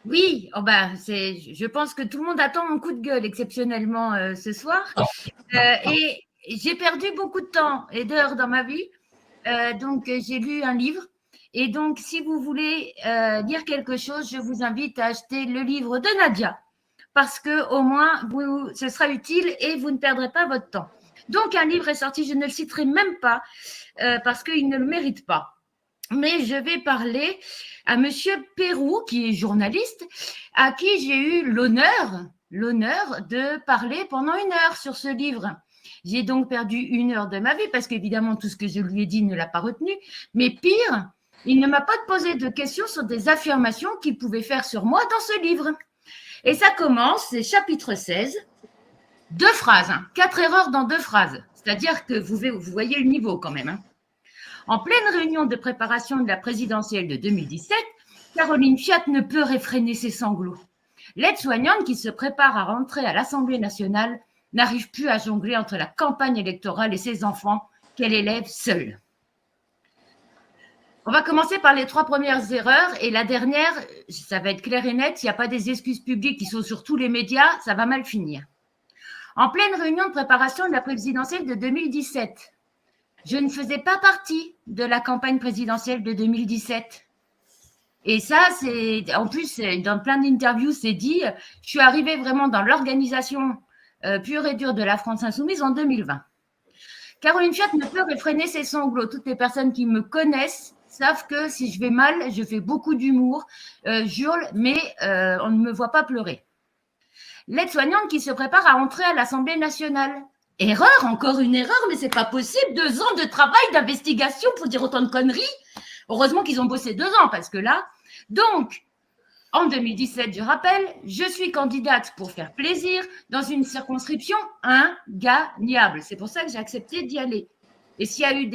Oui, oh bah, je pense que tout le monde attend mon coup de gueule exceptionnellement ce soir. Et j'ai perdu beaucoup de temps et d'heures dans ma vie. Donc, j'ai lu un livre. Et donc, si vous voulez lire quelque chose, je vous invite à acheter le livre de Nadia. Parce que au moins, ce sera utile et vous ne perdrez pas votre temps. Donc, un livre est sorti, je ne le citerai même pas parce qu'il ne le mérite pas. Mais je vais parler à Monsieur Pérou, qui est journaliste, à qui j'ai eu l'honneur de parler pendant 1 heure sur ce livre. J'ai donc perdu 1 heure de ma vie parce qu'évidemment, tout ce que je lui ai dit ne l'a pas retenu. Mais pire, il ne m'a pas posé de questions sur des affirmations qu'il pouvait faire sur moi dans ce livre. Et ça commence, c'est chapitre 16, 2 phrases, 4 erreurs dans 2 phrases. C'est-à-dire que vous voyez le niveau quand même. En pleine réunion de préparation de la présidentielle de 2017, Caroline Fiat ne peut réfréner ses sanglots. L'aide-soignante qui se prépare à rentrer à l'Assemblée nationale n'arrive plus à jongler entre la campagne électorale et ses enfants qu'elle élève seule. On va commencer par les 3 premières erreurs et la dernière, ça va être clair et net, il n'y a pas des excuses publiques qui sont sur tous les médias, ça va mal finir. En pleine réunion de préparation de la présidentielle de 2017, je ne faisais pas partie de la campagne présidentielle de 2017. Et ça, c'est en plus, dans plein d'interviews, c'est dit, je suis arrivée vraiment dans l'organisation pure et dure de la France insoumise en 2020. Caroline Fiat ne peut réfréner ses sanglots. Toutes les personnes qui me connaissent savent que si je vais mal, je fais beaucoup d'humour, j'hurle, mais on ne me voit pas pleurer. L'aide-soignante qui se prépare à entrer à l'Assemblée nationale. Erreur, encore une erreur, mais c'est pas possible. 2 ans de travail, d'investigation pour dire autant de conneries. Heureusement qu'ils ont bossé 2 ans, parce que là... Donc, en 2017, je rappelle, je suis candidate pour faire plaisir dans une circonscription ingagnable. C'est pour ça que j'ai accepté d'y aller. Et s'il y a eu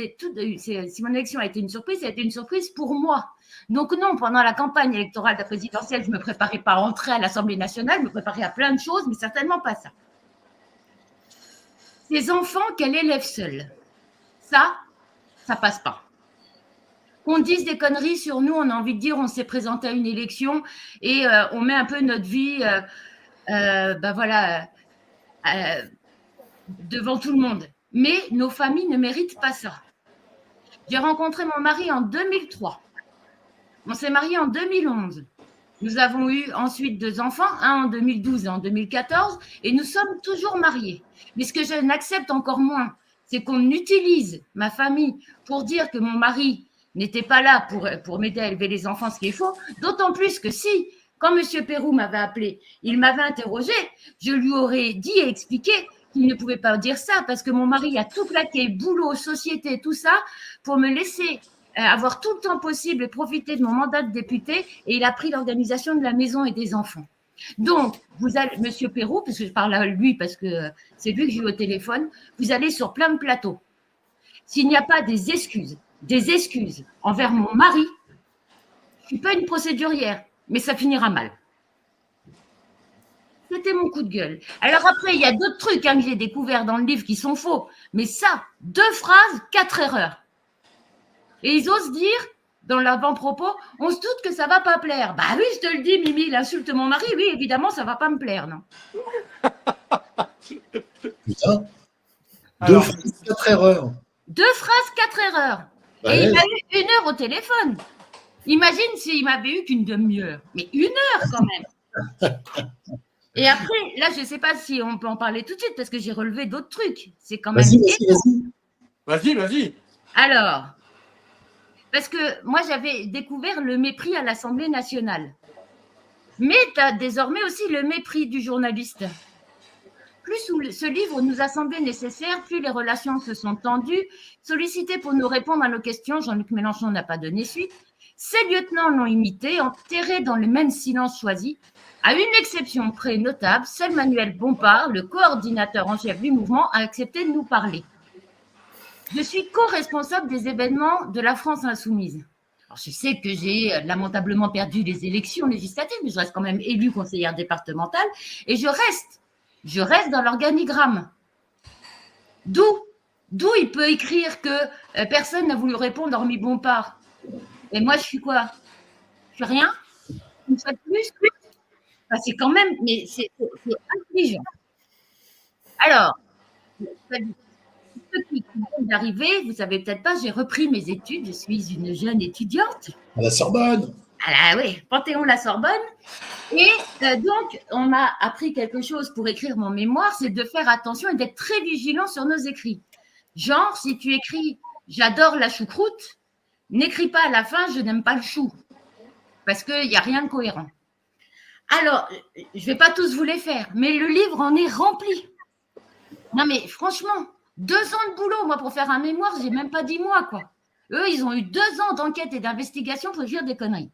si mon élection a été une surprise, ça a été une surprise pour moi. Donc non, pendant la campagne électorale de la présidentielle, je ne me préparais pas à entrer à l'Assemblée nationale, je me préparais à plein de choses, mais certainement pas ça. Ces enfants qu'elle élève seule, ça passe pas. Qu'on dise des conneries sur nous, on a envie de dire on s'est présenté à une élection et on met un peu notre vie devant tout le monde. Mais nos familles ne méritent pas ça. J'ai rencontré mon mari en 2003. On s'est mariés en 2011. Nous avons eu ensuite 2 enfants, un en 2012 et en 2014, et nous sommes toujours mariés. Mais ce que je n'accepte encore moins, c'est qu'on utilise ma famille pour dire que mon mari n'était pas là pour m'aider à élever les enfants, ce qui est faux. D'autant plus que si, quand M. Pérou m'avait appelé, il m'avait interrogé, je lui aurais dit et expliqué qu'il ne pouvait pas dire ça parce que mon mari a tout plaqué, boulot, société, tout ça, pour me laisser avoir tout le temps possible et profiter de mon mandat de député, et il a pris l'organisation de la maison et des enfants. Donc, vous allez, Monsieur Pérou, parce que je parle à lui parce que c'est lui que j'ai eu au téléphone, vous allez sur plein de plateaux. S'il n'y a pas des excuses envers mon mari, je ne suis pas une procédurière, mais ça finira mal. C'était mon coup de gueule. Alors après, il y a d'autres trucs que j'ai découverts dans le livre qui sont faux, mais ça, 2 phrases, 4 erreurs. Et ils osent dire, dans l'avant-propos, on se doute que ça ne va pas plaire. Bah oui, je te le dis, Mimi, il insulte mon mari. Oui, évidemment, ça ne va pas me plaire, non. Putain. 2 phrases, 4 erreurs. 2 phrases, 4 erreurs. Et il m'a eu 1 heure au téléphone. Imagine s'il m'avait eu qu'une demi-heure. Mais 1 heure quand même. Et après, là, je ne sais pas si on peut en parler tout de suite parce que j'ai relevé d'autres trucs. C'est quand même... Vas-y. Alors... Parce que moi, j'avais découvert le mépris à l'Assemblée nationale. Mais tu as désormais aussi le mépris du journaliste. Plus ce livre nous a semblé nécessaire, plus les relations se sont tendues. Sollicité pour nous répondre à nos questions, Jean-Luc Mélenchon n'a pas donné suite. Ses lieutenants l'ont imité, enterré dans le même silence choisi. À une exception près notable, seul Manuel Bompard, le coordinateur en chef du mouvement, a accepté de nous parler. Je suis co-responsable des événements de la France insoumise. Alors, je sais que j'ai lamentablement perdu les élections législatives, mais je reste quand même élue conseillère départementale et je reste dans l'organigramme. D'où il peut écrire que personne n'a voulu répondre hormis Bompard. Et moi, je suis quoi? Je suis rien? une fois de plus, enfin, c'est quand même, mais c'est intelligent. Alors, ceux qui viennent d'arriver, vous savez peut-être pas, j'ai repris mes études, je suis une jeune étudiante. À la Sorbonne. Ah oui, Panthéon-la Sorbonne. Et donc, on m'a appris quelque chose pour écrire mon mémoire, c'est de faire attention et d'être très vigilant sur nos écrits. Genre, si tu écris « j'adore la choucroute », n'écris pas à la fin « je n'aime pas le chou », parce qu'il n'y a rien de cohérent. Alors, je ne vais pas tous vous les faire, mais le livre en est rempli. Non, mais franchement, 2 ans de boulot, moi, pour faire un mémoire, j'ai même pas 10 mois, quoi. Eux, ils ont eu 2 ans d'enquête et d'investigation pour écrire des conneries.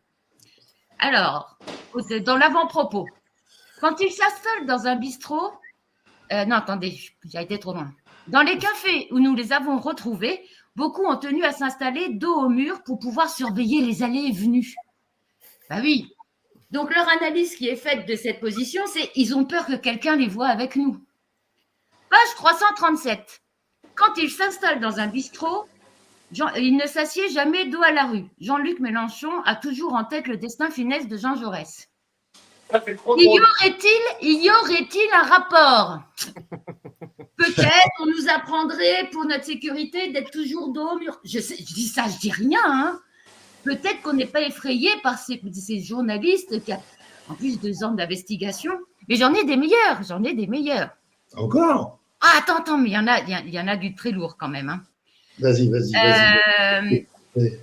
Alors, dans l'avant-propos, quand ils s'installent dans un bistrot, non, attendez, j'ai été trop loin. Dans les cafés où nous les avons retrouvés, beaucoup ont tenu à s'installer dos au mur pour pouvoir surveiller les allées et venues. Bah oui. Donc, leur analyse qui est faite de cette position, c'est ils ont peur que quelqu'un les voie avec nous. Page 337. Quand ils s'installent dans un bistrot, il ne s'assied jamais dos à la rue. Jean-Luc Mélenchon a toujours en tête le destin funeste de Jean Jaurès. Y aurait-il un rapport? Peut-être on nous apprendrait pour notre sécurité d'être toujours dos au mur. Je dis ça, je dis rien. Hein. Peut-être qu'on n'est pas effrayé par ces journalistes qui, en plus 2 ans d'investigation, mais j'en ai des meilleurs. Encore? Ah, attends, mais il y en a du très lourd quand même. Hein. Vas-y.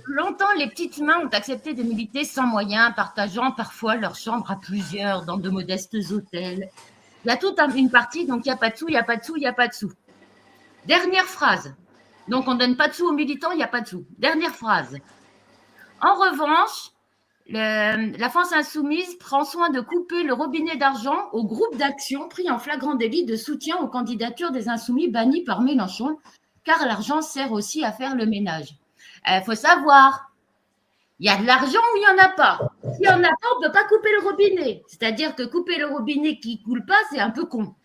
Longtemps, les petites mains ont accepté de militer sans moyens, partageant parfois leur chambre à plusieurs dans de modestes hôtels. Il y a toute une partie, donc il n'y a pas de sous, il n'y a pas de sous, il n'y a pas de sous. Dernière phrase. Donc on ne donne pas de sous aux militants, il n'y a pas de sous. Dernière phrase. En revanche, la France insoumise prend soin de couper le robinet d'argent au groupe d'action pris en flagrant délit de soutien aux candidatures des insoumis bannis par Mélenchon, car l'argent sert aussi à faire le ménage. Il faut savoir, il y a de l'argent ou il n'y en a pas. S'il n'y en a pas, on ne peut pas couper le robinet. C'est-à-dire que couper le robinet qui ne coule pas, c'est un peu con.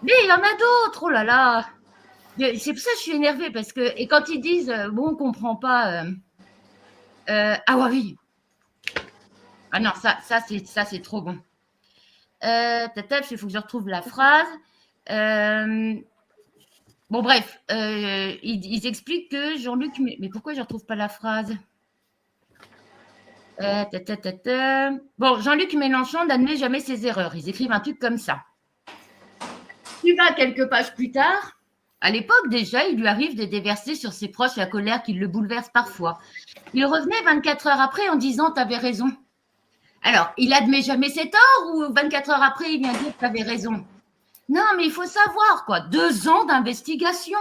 Mais il y en a d'autres, oh là là. C'est pour ça que je suis énervée, parce que, et quand ils disent, bon, on ne comprend pas, ah oui. Ah non, ça c'est trop bon. Il faut que je retrouve la phrase. Bon, bref, ils expliquent que Jean-Luc... Mais pourquoi je ne retrouve pas la phrase? Bon, Jean-Luc Mélenchon n'admet jamais ses erreurs. Ils écrivent un truc comme ça. Tu vas quelques pages plus tard. À l'époque, déjà, il lui arrive de déverser sur ses proches la colère qui le bouleverse parfois. Il revenait 24 heures après en disant « T'avais raison ». Alors, il admet jamais ses torts ou 24 heures après, il vient dire « T'avais raison ». Non, mais il faut savoir, quoi. 2 ans d'investigation.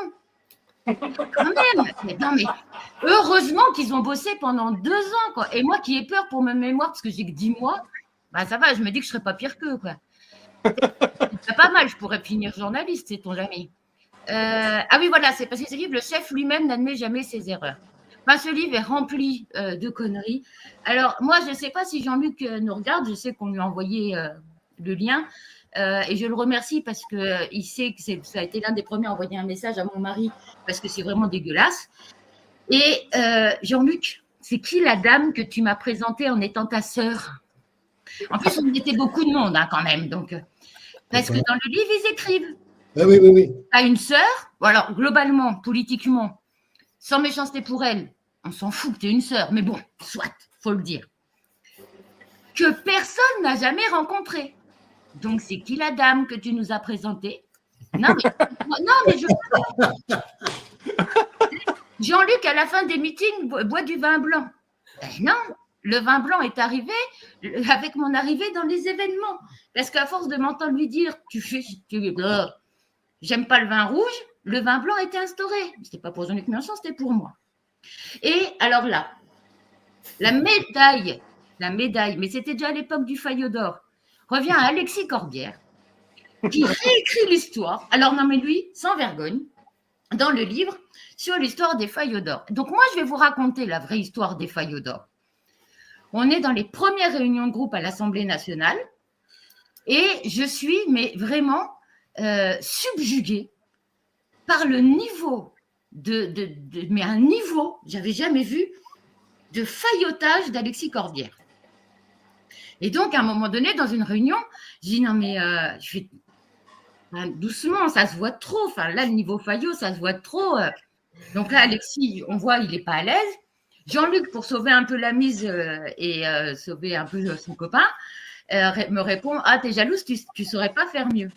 Quand même. Non, mais heureusement qu'ils ont bossé pendant 2 ans, quoi. Et moi qui ai peur pour ma mémoire, parce que j'ai que 10 mois, bah ça va, je me dis que je ne serais pas pire qu'eux, quoi. C'est pas mal, je pourrais finir journaliste, sait-on jamais. Ah oui, voilà, c'est parce que ce livre, le chef lui-même n'admet jamais ses erreurs. Enfin, ce livre est rempli de conneries. Alors, moi, je ne sais pas si Jean-Luc nous regarde, je sais qu'on lui a envoyé le lien. Et je le remercie parce qu'il sait que ça a été l'un des premiers à envoyer un message à mon mari parce que c'est vraiment dégueulasse. Et Jean-Luc, c'est qui la dame que tu m'as présentée en étant ta sœur? En plus, on était beaucoup de monde hein, quand même. Donc, parce que dans le livre, ils écrivent. Oui. Tu as une sœur, bon, alors globalement, politiquement, sans méchanceté pour elle, on s'en fout que tu es une sœur, mais bon, soit, faut le dire. Que personne n'a jamais rencontrée. Donc, c'est qui la dame que tu nous as présentée? Non, mais je... Jean-Luc, à la fin des meetings, boit du vin blanc. Ben non, le vin blanc est arrivé avec mon arrivée dans les événements. Parce qu'à force de m'entendre lui dire j'aime pas le vin rouge, le vin blanc était instauré. C'était pas pour Jean-Luc Mélenchon, c'était pour moi. Et alors là, la médaille, mais c'était déjà à l'époque du Fayot d'or, revient à Alexis Corbière, qui réécrit l'histoire. Alors non, mais lui, sans vergogne, dans le livre sur l'histoire des Fayot d'or. Donc moi, je vais vous raconter la vraie histoire des Fayot d'or. On est dans les premières réunions de groupe à l'Assemblée nationale et je suis, mais vraiment, subjuguée par le niveau mais un niveau, j'avais jamais vu, de faillotage d'Alexis Corbière. Et donc, à un moment donné, dans une réunion, je dis non, mais je fais doucement, ça se voit trop. Enfin, là, le niveau Fayot, ça se voit trop. Donc là, Alexis, on voit, il n'est pas à l'aise. Jean-Luc, pour sauver un peu la mise et sauver un peu son copain, me répond: ah, t'es jalouse, tu saurais pas faire mieux.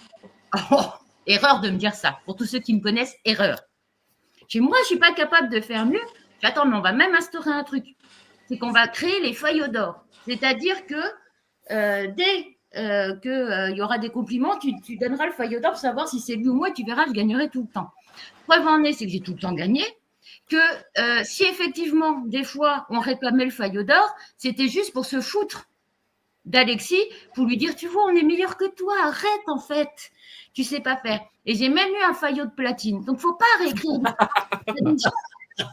Oh, erreur de me dire ça. Pour tous ceux qui me connaissent, erreur. Moi, je suis pas capable de faire mieux. Attends, mais on va même instaurer un truc. C'est qu'on va créer les Fayot d'or. C'est-à-dire que dès qu'il y aura des compliments, tu donneras le Fayot d'or pour savoir si c'est lui ou moi, et tu verras, je gagnerai tout le temps. Preuve en est, c'est que j'ai tout le temps gagné. Que si effectivement, des fois, on réclamait le Fayot d'or, c'était juste pour se foutre d'Alexis, pour lui dire, tu vois, on est meilleur que toi, arrête en fait, tu sais pas faire. Et j'ai même eu un Fayot de platine. Donc, faut pas réécrire.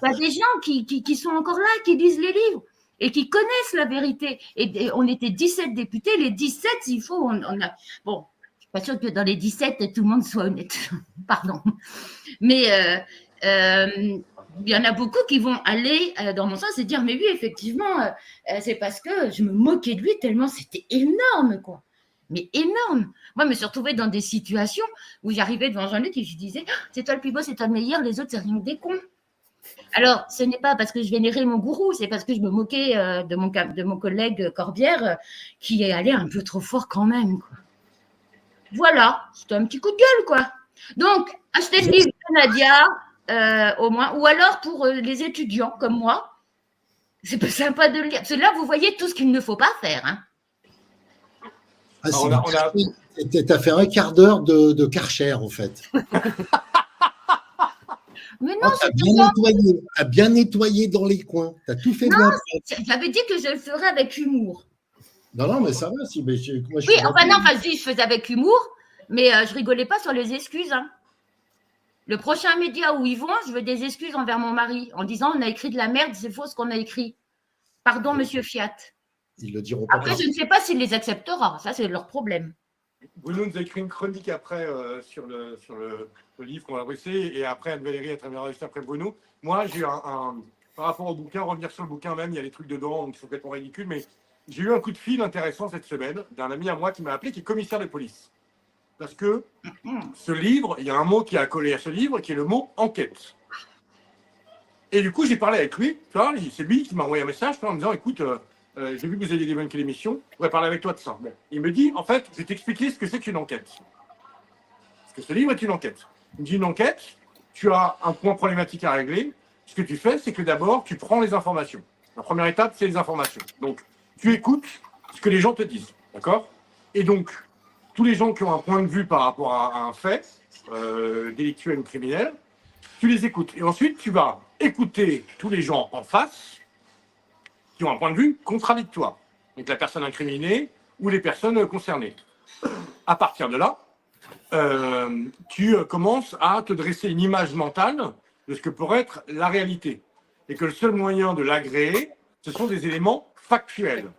T'as des gens qui sont encore là, qui lisent les livres et qui connaissent la vérité. Et on était 17 députés, les 17, il faut, on a... Bon, je suis pas sûre que dans les 17, tout le monde soit honnête. Pardon. Mais il y en a beaucoup qui vont aller dans mon sens et dire, mais oui, effectivement, c'est parce que je me moquais de lui tellement c'était énorme, quoi. Mais énorme. Moi, je me suis retrouvée dans des situations où j'arrivais devant Jean-Luc et je disais, c'est toi le plus beau, c'est toi le meilleur, les autres, c'est rien que des cons. Alors, ce n'est pas parce que je vénérais mon gourou, c'est parce que je me moquais de mon collègue Corbière qui est allé un peu trop fort quand même, quoi. Voilà, c'était un petit coup de gueule, quoi. Donc, achetez le livre de Nadia, au moins, ou alors pour les étudiants comme moi, c'est pas sympa de le lire. Parce que là, vous voyez tout ce qu'il ne faut pas faire. Hein. Ah, t'as fait un quart d'heure de Karcher, en fait. Mais non, t'as bien nettoyé dans les coins. T'as tout fait bien. J'avais dit que je le ferais avec humour. Non, mais ça va. Si, mais moi, oui, enfin, je faisais avec humour, mais je rigolais pas sur les excuses. Hein. Le prochain média où ils vont, je veux des excuses envers mon mari, en disant on a écrit de la merde, c'est faux ce qu'on a écrit. Pardon, monsieur Fiat. Ils le diront pas. Après, je ne sais pas s'il les acceptera. Ça, c'est leur problème. Bruno nous a écrit une chronique après sur le livre qu'on a bossé, et après Anne-Valérie a très bien réussi après Bruno. Moi, j'ai par rapport au bouquin, revenir sur le bouquin même, il y a des trucs dedans qui sont complètement ridicules, mais j'ai eu un coup de fil intéressant cette semaine d'un ami à moi qui m'a appelé, qui est commissaire de police. Parce que ce livre, il y a un mot qui a collé à ce livre, qui est le mot enquête. Et du coup, j'ai parlé avec lui, c'est lui qui m'a envoyé un message en me disant, écoute, j'ai vu que vous aviez débunké l'émission, je voudrais parler avec toi de ça. Bon. Il me dit, en fait, je vais t'expliquer ce que c'est qu'une enquête. Parce que ce livre est une enquête. Il me dit, une enquête, tu as un point problématique à régler. Ce que tu fais, c'est que d'abord, tu prends les informations. La première étape, c'est les informations. Donc, tu écoutes ce que les gens te disent, d'accord? Et donc, tous les gens qui ont un point de vue par rapport à un fait, délictuel ou criminel, tu les écoutes. Et ensuite, tu vas écouter tous les gens en face qui ont un point de vue contradictoire. Donc la personne incriminée ou les personnes concernées. À partir de là, tu commences à te dresser une image mentale de ce que pourrait être la réalité. Et que le seul moyen de l'agréer, ce sont des éléments factuels.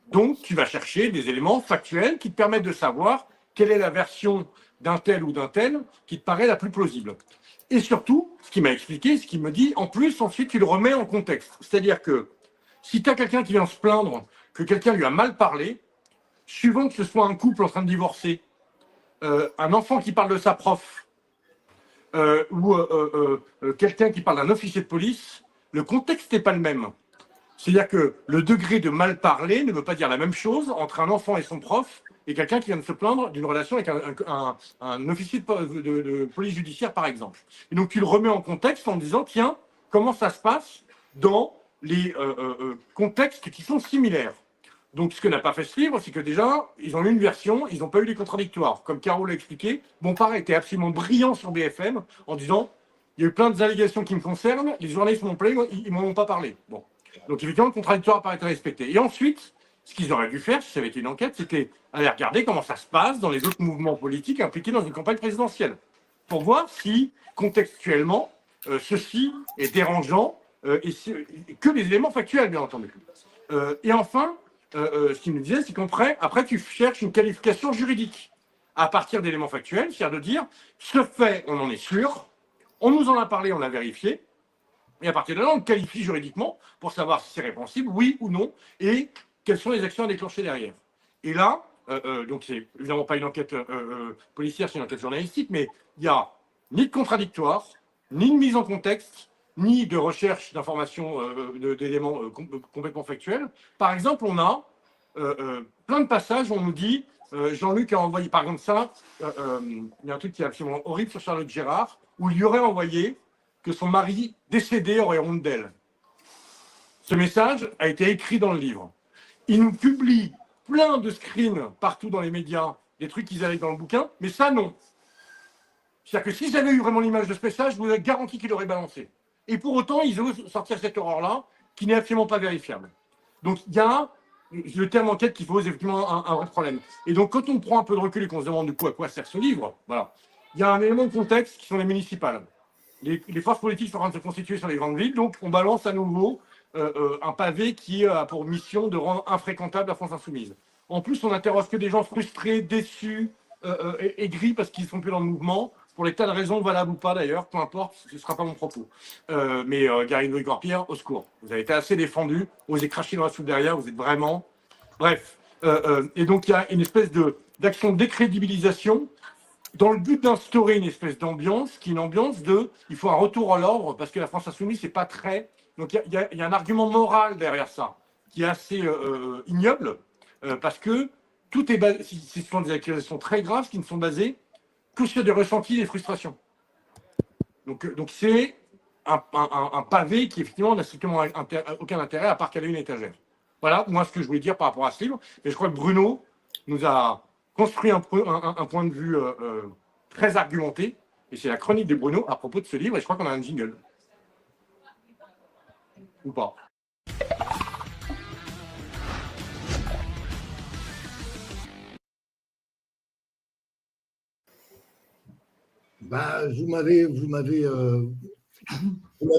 Donc, tu vas chercher des éléments factuels qui te permettent de savoir quelle est la version d'un tel ou d'un tel qui te paraît la plus plausible. Et surtout, ce qu'il m'a expliqué, ce qu'il me dit, en plus, ensuite, tu le remets en contexte. C'est-à-dire que si tu as quelqu'un qui vient se plaindre que quelqu'un lui a mal parlé, suivant que ce soit un couple en train de divorcer, un enfant qui parle de sa prof, ou quelqu'un qui parle d'un officier de police, le contexte n'est pas le même. C'est-à-dire que le degré de mal parler ne veut pas dire la même chose entre un enfant et son prof et quelqu'un qui vient de se plaindre d'une relation avec un officier de police judiciaire, par exemple. Et donc, tu le remets en contexte en disant, tiens, comment ça se passe dans les contextes qui sont similaires. Donc, ce que n'a pas fait ce livre, c'est que déjà, ils ont eu une version, ils n'ont pas eu les contradictoires. Comme Caro l'a expliqué, Bompard était absolument brillant sur BFM en disant, il y a eu plein d'allégations qui me concernent, les journalistes m'ont appelé, ils ne m'en ont pas parlé. Bon. Donc, évidemment, le contradictoire n'a pas été respecté. Et ensuite, ce qu'ils auraient dû faire, si ça avait été une enquête, c'était aller regarder comment ça se passe dans les autres mouvements politiques impliqués dans une campagne présidentielle, pour voir si, contextuellement, ceci est dérangeant, et que les éléments factuels, bien entendu. Et enfin, ce qu'il me disait, c'est qu'après, tu cherches une qualification juridique à partir d'éléments factuels, c'est-à-dire de dire, ce fait, on en est sûr, on nous en a parlé, on l'a vérifié, et à partir de là, on qualifie juridiquement pour savoir si c'est répréhensible, oui ou non, et quelles sont les actions à déclencher derrière. Et là, donc c'est évidemment pas une enquête policière, c'est une enquête journalistique, mais il n'y a ni de contradictoire, ni de mise en contexte, ni de recherche d'informations, d'éléments complètement factuels. Par exemple, on a plein de passages où on nous dit Jean-Luc a envoyé, par exemple ça, il y a un truc qui est absolument horrible sur Charlotte Gérard, où il lui aurait envoyé que son mari décédé aurait honte d'elle. Ce message a été écrit dans le livre. Il nous publie plein de screens partout dans les médias, des trucs qu'ils avaient dans le bouquin, mais ça, non. C'est-à-dire que si j'avais eu vraiment l'image de ce message, je vous ai garanti qu'il aurait balancé. Et pour autant, ils osent sortir cette horreur-là, qui n'est absolument pas vérifiable. Donc, il y a le terme enquête qui pose effectivement un vrai problème. Et donc, quand on prend un peu de recul et qu'on se demande du coup à quoi sert ce livre, voilà, il y a un élément de contexte qui sont les municipales. Les forces politiques sont en train de se constituer sur les grandes villes, donc on balance à nouveau un pavé qui a pour mission de rendre infréquentable la France insoumise. En plus, on n'interroge que des gens frustrés, déçus, aigris parce qu'ils ne sont plus dans le mouvement, pour des tas de raisons valables ou pas d'ailleurs, peu importe, ce ne sera pas mon propos. Mais Garrido et Gorpierre, au secours. Vous avez été assez défendus, vous avez craché dans la soupe derrière, vous êtes vraiment... Bref. Et donc, il y a une espèce d'action de décrédibilisation dans le but d'instaurer une espèce d'ambiance, qui est une ambiance de « il faut un retour à l'ordre parce que la France insoumise, c'est pas très… » Donc, il y a un argument moral derrière ça, qui est assez ignoble, parce que tout est basé… Ce sont des accusations très graves qui ne sont basées que sur des ressentis et des frustrations. Donc c'est un pavé qui, effectivement, n'a strictement aucun intérêt à part qu'elle ait une étagère. Voilà, moi, ce que je voulais dire par rapport à ce livre. Et je crois que Bruno nous a construit un point de vue très argumenté. Et c'est la chronique de Bruno à propos de ce livre. Et je crois qu'on a un jingle. Ou pas. Bah, vous m'avez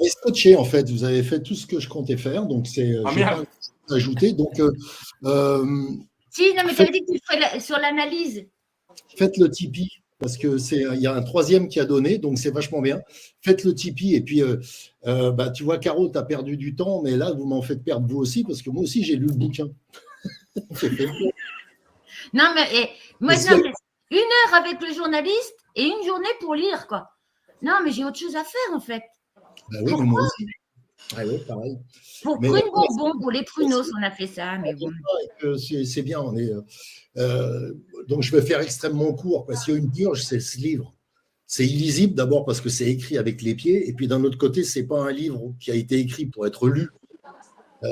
scotché en fait. Vous avez fait tout ce que je comptais faire, donc c'est pas ajouté. Donc si, non, mais tu avais dit que tu ferais sur l'analyse. Faites le Tipeee parce que il y a un troisième qui a donné, donc c'est vachement bien. Faites le Tipeee et puis bah, tu vois, Caro, tu as perdu du temps, mais là vous m'en faites perdre vous aussi parce que moi aussi j'ai lu le bouquin. Non, mais moi, une heure avec le journaliste et une journée pour lire, quoi. Non, mais j'ai autre chose à faire, en fait. Bah oui, mais moi aussi. Ah oui, pareil. Pour Prune Bourbon, pour les prunos, on a fait ça. Mais bon. C'est bien. Donc, je vais faire extrêmement court. S'il y a une purge, c'est ce livre. C'est illisible, d'abord parce que c'est écrit avec les pieds. Et puis, d'un autre côté, ce n'est pas un livre qui a été écrit pour être lu.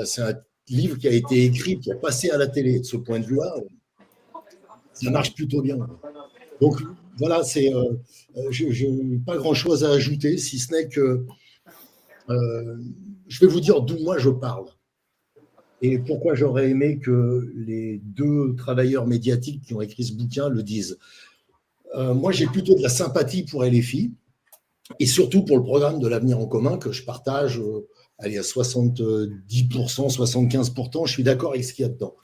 C'est un livre qui a été écrit pour passer à la télé. De ce point de vue-là, ça marche plutôt bien. Donc, voilà, je n'ai pas grand-chose à ajouter, si ce n'est que je vais vous dire d'où moi je parle et pourquoi j'aurais aimé que les deux travailleurs médiatiques qui ont écrit ce bouquin le disent. Moi, j'ai plutôt de la sympathie pour LFI et surtout pour le programme de l'avenir en commun que je partage à 70%, 75%, je suis d'accord avec ce qu'il y a dedans.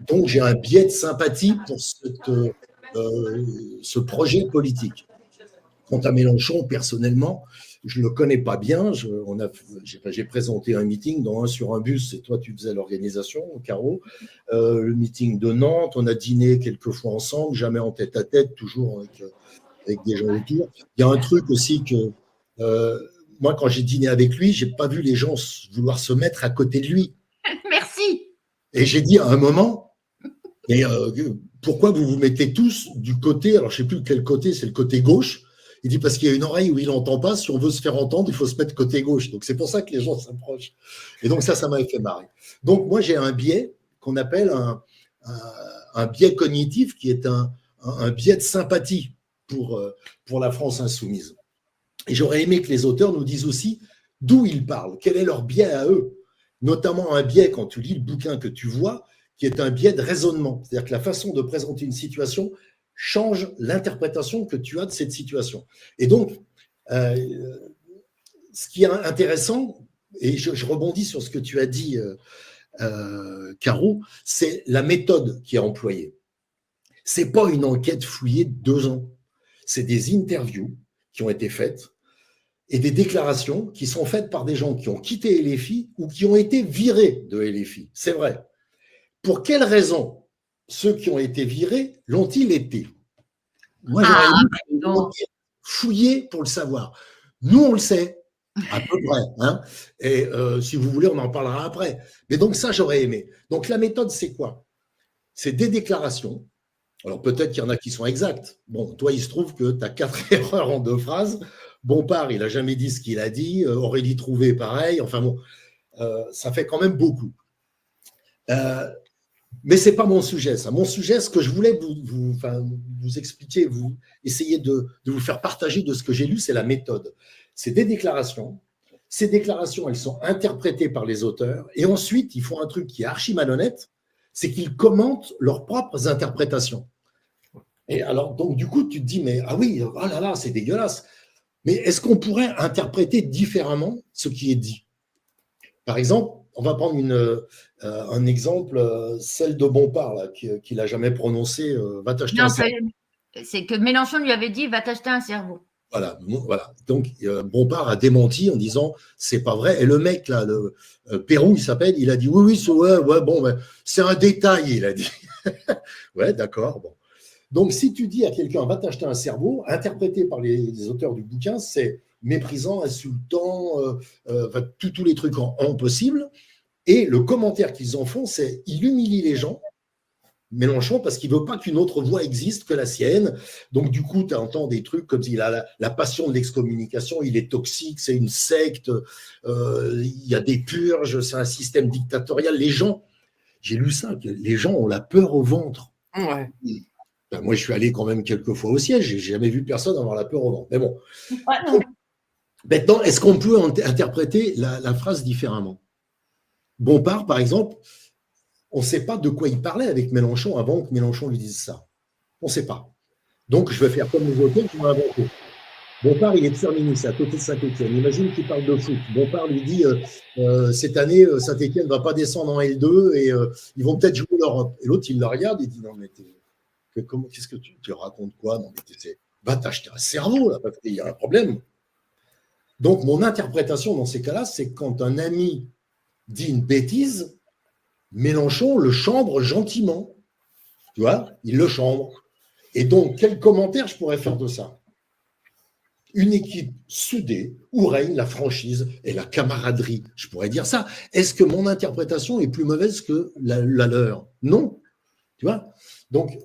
Donc, j'ai un biais de sympathie pour ce projet politique. Quant à Mélenchon, personnellement, je ne le connais pas bien. J'ai présenté un meeting sur un bus, et toi, tu faisais l'organisation, Caro. Le meeting de Nantes, on a dîné quelques fois ensemble, jamais en tête-à-tête, toujours avec des gens autour. Il y a un truc aussi que, moi, quand j'ai dîné avec lui, je n'ai pas vu les gens vouloir se mettre à côté de lui. Merci. Et j'ai dit à un moment, mais pourquoi vous vous mettez tous du côté, alors je ne sais plus quel côté, c'est le côté gauche. Il dit parce qu'il y a une oreille où il n'entend pas, si on veut se faire entendre, il faut se mettre côté gauche. Donc c'est pour ça que les gens s'approchent. Et donc ça m'avait fait marrer. Donc moi j'ai un biais qu'on appelle un biais cognitif qui est un biais de sympathie pour la France insoumise. Et j'aurais aimé que les auteurs nous disent aussi d'où ils parlent, quel est leur biais à eux. Notamment un biais, quand tu lis le bouquin que tu vois, qui est un biais de raisonnement. C'est-à-dire que la façon de présenter une situation change l'interprétation que tu as de cette situation. Et donc, ce qui est intéressant, et je rebondis sur ce que tu as dit, Caro, c'est la méthode qui est employée. Ce n'est pas une enquête fouillée de 2 ans. C'est des interviews qui ont été faites et des déclarations qui sont faites par des gens qui ont quitté LFI ou qui ont été virés de LFI. C'est vrai. pour quelles raisons ceux qui ont été virés l'ont-ils été? Moi, j'aurais aimé fouiller pour le savoir. Nous, on le sait, à peu près. Hein, et si vous voulez, on en parlera après. Mais donc ça, j'aurais aimé. Donc la méthode, c'est quoi? C'est des déclarations. Alors peut-être qu'il y en a qui sont exactes. Bon, toi, il se trouve que tu as 4 erreurs en 2 phrases. Bompard, il n'a jamais dit ce qu'il a dit. Aurélie Trouvé, pareil. Enfin bon, ça fait quand même beaucoup. Mais ce n'est pas mon sujet, ça. Mon sujet, ce que je voulais vous expliquer, essayer de vous faire partager de ce que j'ai lu, c'est la méthode. C'est des déclarations. Ces déclarations, elles sont interprétées par les auteurs. Et ensuite, ils font un truc qui est archi malhonnête, c'est qu'ils commentent leurs propres interprétations. Et alors, donc, du coup, tu te dis, mais ah oui, oh là là, c'est dégueulasse. Mais est-ce qu'on pourrait interpréter différemment ce qui est dit? Par exemple, on va prendre un exemple, celle de Bompard, qu'il n'a jamais prononcé, va t'acheter un cerveau. C'est que Mélenchon lui avait dit, va t'acheter un cerveau. Voilà. Donc, Bompard a démenti en disant, c'est pas vrai. Et le mec, là, Pérou, il s'appelle, il a dit, oui, bon, c'est un détail, il a dit. Ouais, d'accord, bon. Donc, si tu dis à quelqu'un, va t'acheter un cerveau, interprété par les auteurs du bouquin, c'est méprisant, insultant, tous les trucs en possible. Et le commentaire qu'ils en font, c'est il humilie les gens, Mélenchon, parce qu'il ne veut pas qu'une autre voix existe que la sienne. Donc, du coup, tu entends des trucs comme s'il a la passion de l'excommunication, il est toxique, c'est une secte, il y a des purges, c'est un système dictatorial. Les gens, j'ai lu ça, que les gens ont la peur au ventre. Ouais. Ben, moi, je suis allé quand même quelques fois au siège, j'ai jamais vu personne avoir la peur au ventre. Mais bon. Ouais, maintenant, est-ce qu'on peut interpréter la phrase différemment? Bompard, par exemple, on ne sait pas de quoi il parlait avec Mélenchon avant que Mélenchon lui dise ça. On ne sait pas. Donc, je vais faire comme les auteurs qui m'ont inventé. Bompard, il est de Firminy, c'est à côté de Saint-Étienne. Imagine qu'il parle de foot. Bompard lui dit cette année, Saint-Étienne ne va pas descendre en L2 et ils vont peut-être jouer l'Europe. Et l'autre, il le regarde et dit non, mais qu'est-ce que tu racontes quoi? Non, mais va t'acheter un cerveau, là, parce qu'il y a un problème. Donc, mon interprétation dans ces cas-là, c'est quand un ami dit une bêtise, Mélenchon le chambre gentiment. Tu vois, il le chambre. Et donc, quel commentaire je pourrais faire de ça? Une équipe soudée où règne la franchise et la camaraderie. Je pourrais dire ça. Est-ce que mon interprétation est plus mauvaise que la leur? Non. Tu vois? Donc,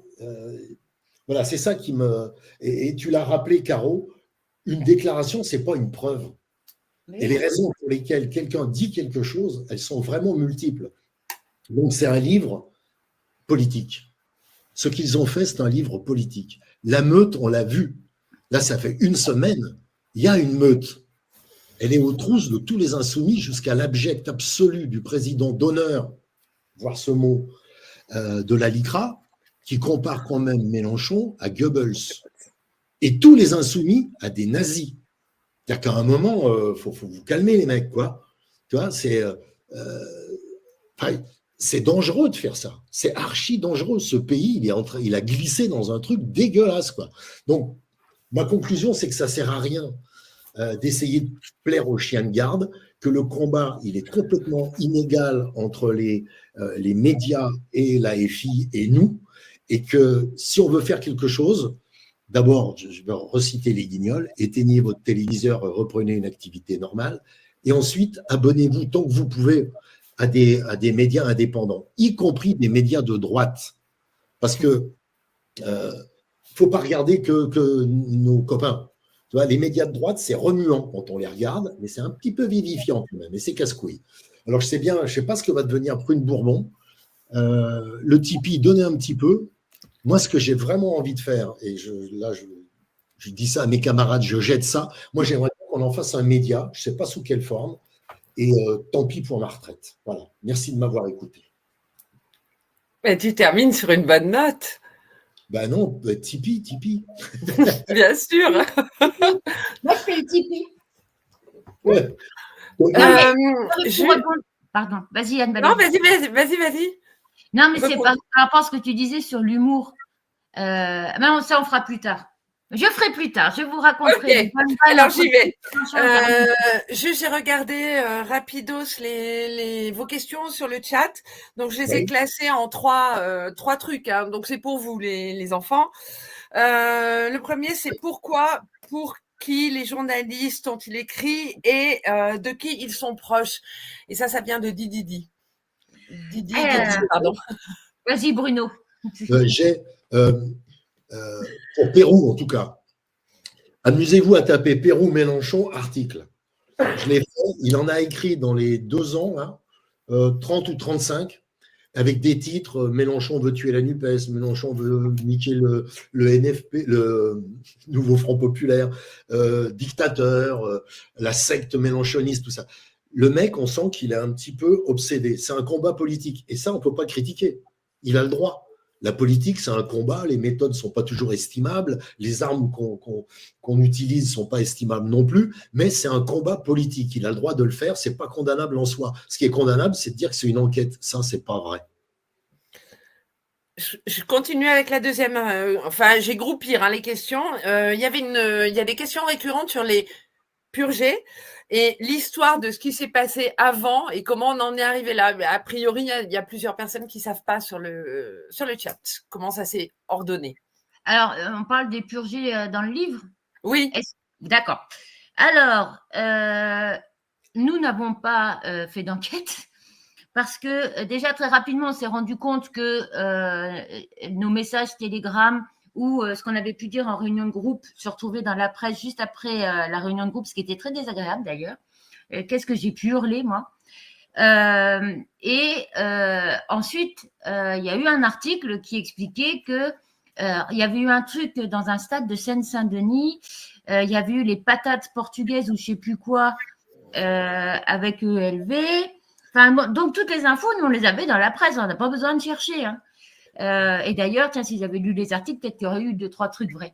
voilà, c'est ça qui me… Et tu l'as rappelé, Caro, une déclaration, ce n'est pas une preuve. Et les raisons pour lesquelles quelqu'un dit quelque chose, elles sont vraiment multiples. Donc, c'est un livre politique. Ce qu'ils ont fait, c'est un livre politique. La meute, on l'a vu. Là, ça fait une semaine. Il y a une meute. Elle est aux trousses de tous les insoumis jusqu'à l'abject absolu du président d'honneur, voir ce mot, de la LICRA, qui compare quand même Mélenchon à Goebbels. Et tous les insoumis à des nazis. C'est-à-dire qu'à un moment, faut vous calmer, les mecs, quoi. Tu vois, c'est dangereux de faire ça. C'est archi dangereux. Ce pays, il a glissé dans un truc dégueulasse, quoi. Donc, ma conclusion, c'est que ça ne sert à rien d'essayer de plaire aux chiens de garde, que le combat, il est complètement inégal entre les médias et la FI et nous, et que si on veut faire quelque chose, d'abord, je vais reciter les Guignols, éteignez votre téléviseur, reprenez une activité normale, et ensuite, abonnez-vous tant que vous pouvez à des médias indépendants, y compris des médias de droite. Parce que il ne faut pas regarder que nos copains. Tu vois, les médias de droite, c'est remuant quand on les regarde, mais c'est un petit peu vivifiant quand même, et c'est casse-couille. Alors, je ne sais pas ce que va devenir Prune Bourbon. Le Tipeee, donnez un petit peu. Moi, ce que j'ai vraiment envie de faire, et je dis ça à mes camarades, je jette ça, moi, j'aimerais qu'on en fasse un média, je ne sais pas sous quelle forme, et tant pis pour ma retraite. Voilà. Merci de m'avoir écouté. Mais tu termines sur une bonne note. Ben non, Tipeee. Bien sûr. Moi, je fais le Tipeee. Ouais. Pardon, vas-y, Anne. Non, vas-y. Non, mais c'est par rapport à ce que tu disais sur l'humour. Mais ça, on fera plus tard. Je ferai plus tard, je vous raconterai. Ok, alors j'y vais. Juste, j'ai regardé rapidos vos questions sur le chat. Donc, je les ai classées en trois trucs. Hein. Donc, c'est pour vous, les enfants. Le premier, c'est pour qui les journalistes ont-ils écrit et de qui ils sont proches. Et ça vient de Didi, pardon. Vas-y, Bruno. J'ai, pour Pérou en tout cas, amusez-vous à taper Pérou Mélenchon article. Je l'ai fait, il en a écrit dans les 2 ans, là, 30 ou 35, avec des titres Mélenchon veut tuer la NUPES, Mélenchon veut niquer le NFP, le Nouveau Front Populaire, dictateur, la secte mélenchoniste, tout ça. Le mec, on sent qu'il est un petit peu obsédé. C'est un combat politique. Et ça, on ne peut pas critiquer. Il a le droit. La politique, c'est un combat, les méthodes ne sont pas toujours estimables, les armes qu'on utilise ne sont pas estimables non plus, mais c'est un combat politique. Il a le droit de le faire, ce n'est pas condamnable en soi. Ce qui est condamnable, c'est de dire que c'est une enquête. Ça, ce n'est pas vrai. Je continue avec la deuxième. J'ai groupé les questions. Il y a des questions récurrentes sur les purgés et l'histoire de ce qui s'est passé avant et comment on en est arrivé là. A priori, il y a plusieurs personnes qui ne savent pas sur le chat comment ça s'est ordonné. Alors, on parle des purgés dans le livre ? Oui. D'accord. Alors, nous n'avons pas fait d'enquête parce que déjà très rapidement, on s'est rendu compte que nos messages Telegram ou ce qu'on avait pu dire en réunion de groupe se retrouvaient dans la presse juste après la réunion de groupe, ce qui était très désagréable d'ailleurs. Qu'est-ce que j'ai pu hurler, moi ? Ensuite, il y a eu un article qui expliquait que il y avait eu un truc dans un stade de Seine-Saint-Denis, il y avait eu les patates portugaises ou je ne sais plus quoi avec ELV. Donc, toutes les infos, nous, on les avait dans la presse, on n'a pas besoin de chercher. Hein. Et d'ailleurs, tiens, s'ils avaient lu les articles, peut-être qu'il y aurait eu 2-3 trucs vrais.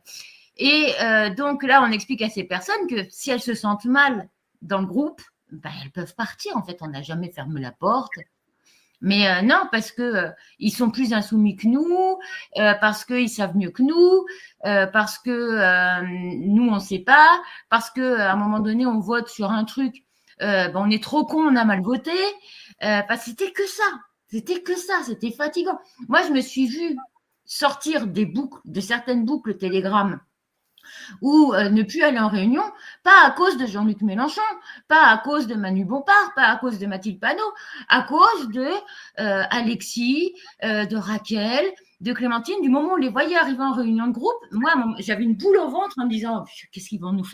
Et donc là, on explique à ces personnes que si elles se sentent mal dans le groupe, elles peuvent partir. En fait, on n'a jamais fermé la porte. Mais non, parce qu'ils sont plus insoumis que nous, parce qu'ils savent mieux que nous, parce que nous, on ne sait pas, parce qu'à un moment donné, on vote sur un truc, on est trop con, on a mal voté. C'était que ça. C'était fatigant. Moi, je me suis vue sortir de certaines boucles Telegram ou ne plus aller en réunion, pas à cause de Jean-Luc Mélenchon, pas à cause de Manu Bompard, pas à cause de Mathilde Panot, à cause de Alexis, de Raquel, de Clémentine. Du moment où on les voyait arriver en réunion de groupe, moi, j'avais une boule au ventre en me disant « Qu'est-ce qu'ils vont nous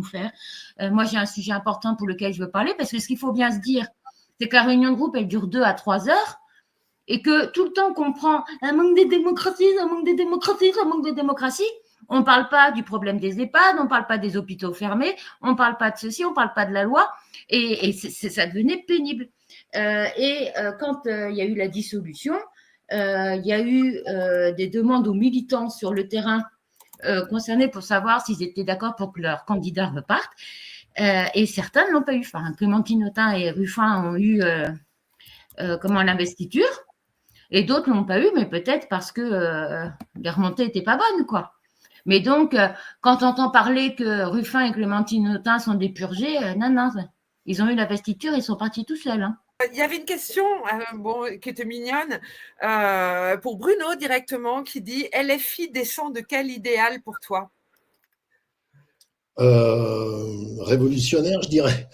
faire ? Moi, j'ai un sujet important pour lequel je veux parler, parce que ce qu'il faut bien se dire, c'est que la réunion de groupe, elle dure 2 à 3 heures, et que tout le temps qu'on prend un manque de démocratie, on ne parle pas du problème des EHPAD, on ne parle pas des hôpitaux fermés, on ne parle pas de ceci, on ne parle pas de la loi, et ça devenait pénible. Quand il y a eu la dissolution, il y a eu des demandes aux militants sur le terrain concernés pour savoir s'ils étaient d'accord pour que leur candidat reparte. Et certains ne l'ont pas eu. Enfin, Clémentine Autain et Ruffin ont eu l'investiture, et d'autres ne l'ont pas eu, mais peut-être parce que les remontées n'étaient pas bonnes, quoi. Mais donc, quand on entend parler que Ruffin et Clémentine Autain sont des purgés, non, ils ont eu l'investiture, ils sont partis tout seuls. Hein. Il y avait une question qui était mignonne pour Bruno directement qui dit « LFI descend de quel idéal pour toi ?» Révolutionnaire, je dirais.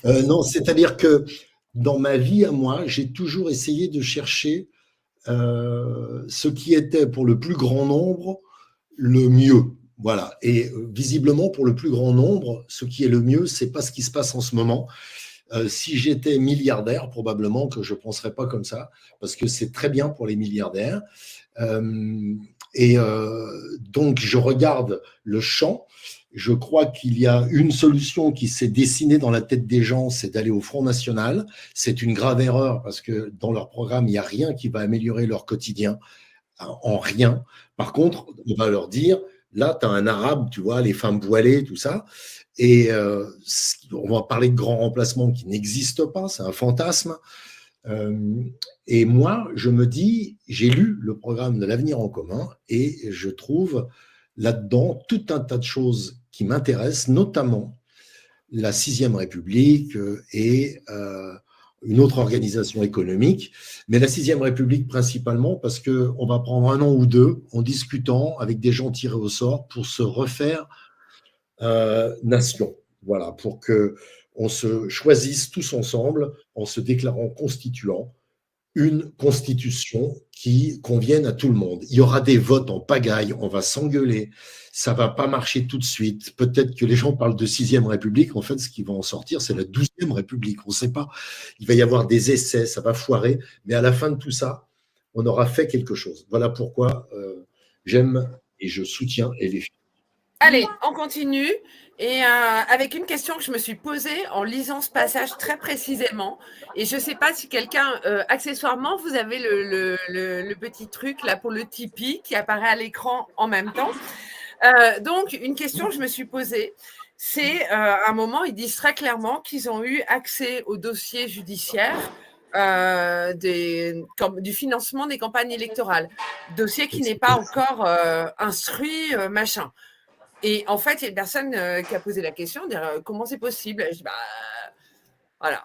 Non, c'est-à-dire que dans ma vie à moi, j'ai toujours essayé de chercher ce qui était pour le plus grand nombre le mieux. Voilà. Et visiblement, pour le plus grand nombre, ce qui est le mieux, c'est pas ce qui se passe en ce moment. Si j'étais milliardaire, probablement que je ne penserais pas comme ça, parce que c'est très bien pour les milliardaires. Donc, je regarde le champ. Je crois qu'il y a une solution qui s'est dessinée dans la tête des gens, c'est d'aller au Front National. C'est une grave erreur parce que dans leur programme, il n'y a rien qui va améliorer leur quotidien, en rien. Par contre, on va leur dire, là, tu as un arabe, tu vois, les femmes voilées, tout ça. Et on va parler de grand remplacement qui n'existe pas, c'est un fantasme. Et moi, je me dis, j'ai lu le programme de l'Avenir en commun et je trouve là-dedans tout un tas de choses qui m'intéressent, notamment la 6e République et une autre organisation économique, mais la 6e République principalement parce qu'on va prendre 1 an ou 2 en discutant avec des gens tirés au sort pour se refaire nation. Voilà, pour qu'on se choisisse tous ensemble en se déclarant constituant une constitution qui convienne à tout le monde. Il y aura des votes en pagaille, on va s'engueuler, ça va pas marcher tout de suite. Peut-être que les gens parlent de 6e République, en fait, ce qui va en sortir, c'est la 12e République, on ne sait pas. Il va y avoir des essais, ça va foirer, mais à la fin de tout ça, on aura fait quelque chose. Voilà pourquoi j'aime et je soutiens LFI. Allez, on continue. Et avec une question que je me suis posée en lisant ce passage très précisément. Et je ne sais pas si quelqu'un, accessoirement, vous avez le petit truc là pour le Tipeee qui apparaît à l'écran en même temps. Donc, une question que je me suis posée, c'est à un moment, ils disent très clairement qu'ils ont eu accès au dossier judiciaire du financement des campagnes électorales. Dossier qui n'est pas encore instruit, machin. Et en fait, il y a une personne qui a posé la question, comment c'est possible? Je dis, voilà.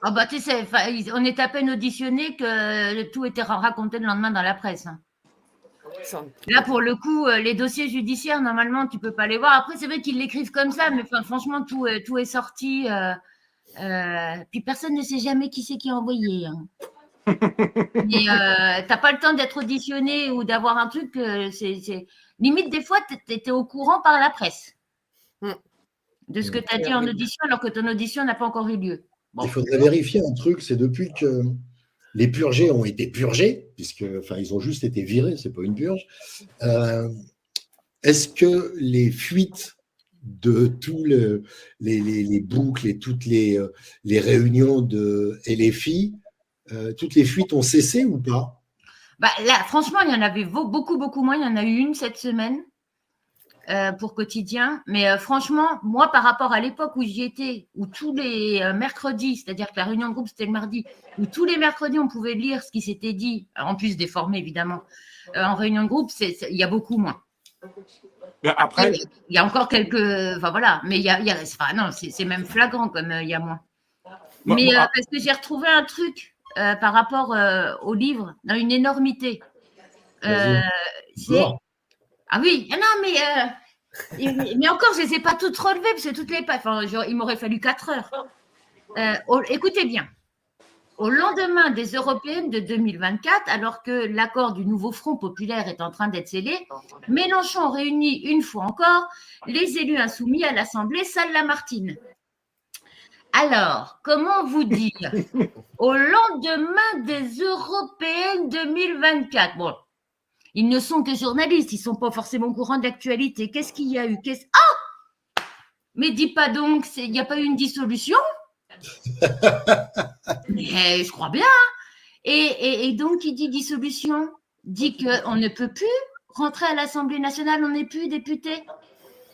Ah bah tu sais, on est à peine auditionné que tout était raconté le lendemain dans la presse. Là, pour le coup, les dossiers judiciaires, normalement, tu peux pas les voir. Après, c'est vrai qu'ils l'écrivent comme ça, mais franchement, tout est sorti. Puis personne ne sait jamais qui c'est qui a envoyé. Hein. Mais t'as pas le temps d'être auditionné ou d'avoir un truc. Limite, des fois, tu étais au courant par la presse de ce que tu as dit en audition, alors que ton audition n'a pas encore eu lieu. Bon. Il faudrait vérifier un truc, c'est depuis que les purgés ont été purgés, ils ont juste été virés, c'est pas une purge. Est-ce que les fuites de tous les boucles et toutes les réunions de LFI, toutes les fuites ont cessé ou pas? Là, franchement, il y en avait beaucoup, beaucoup moins. Il y en a eu une cette semaine pour Quotidien. Mais franchement, moi, par rapport à l'époque où j'y étais, où tous les mercredis, c'est-à-dire que la réunion de groupe, c'était le mardi, où tous les mercredis, on pouvait lire ce qui s'était dit, en plus des formés, évidemment, en réunion de groupe, il y a beaucoup moins. Mais après, il y a encore quelques… Enfin, voilà. Mais non, c'est même flagrant comme il y a moins. Mais parce que j'ai retrouvé un truc par rapport au livre, dans une énormité. Ah oui, non, mais encore, je ne les ai pas toutes relevées, parce que toutes les pages, il m'aurait fallu 4 heures. Écoutez bien, au lendemain des européennes de 2024, alors que l'accord du nouveau Front populaire est en train d'être scellé, Mélenchon réunit une fois encore les élus insoumis à l'Assemblée Salle-Lamartine. Alors, comment vous dire, au lendemain des européennes 2024, bon, ils ne sont que journalistes, ils ne sont pas forcément au courant d'actualité. Qu'est-ce qu'il y a eu? Mais dis pas donc, il n'y a pas eu une dissolution? Mais je crois bien. Et donc, qui dit dissolution, dit qu'on ne peut plus rentrer à l'Assemblée nationale, on n'est plus député.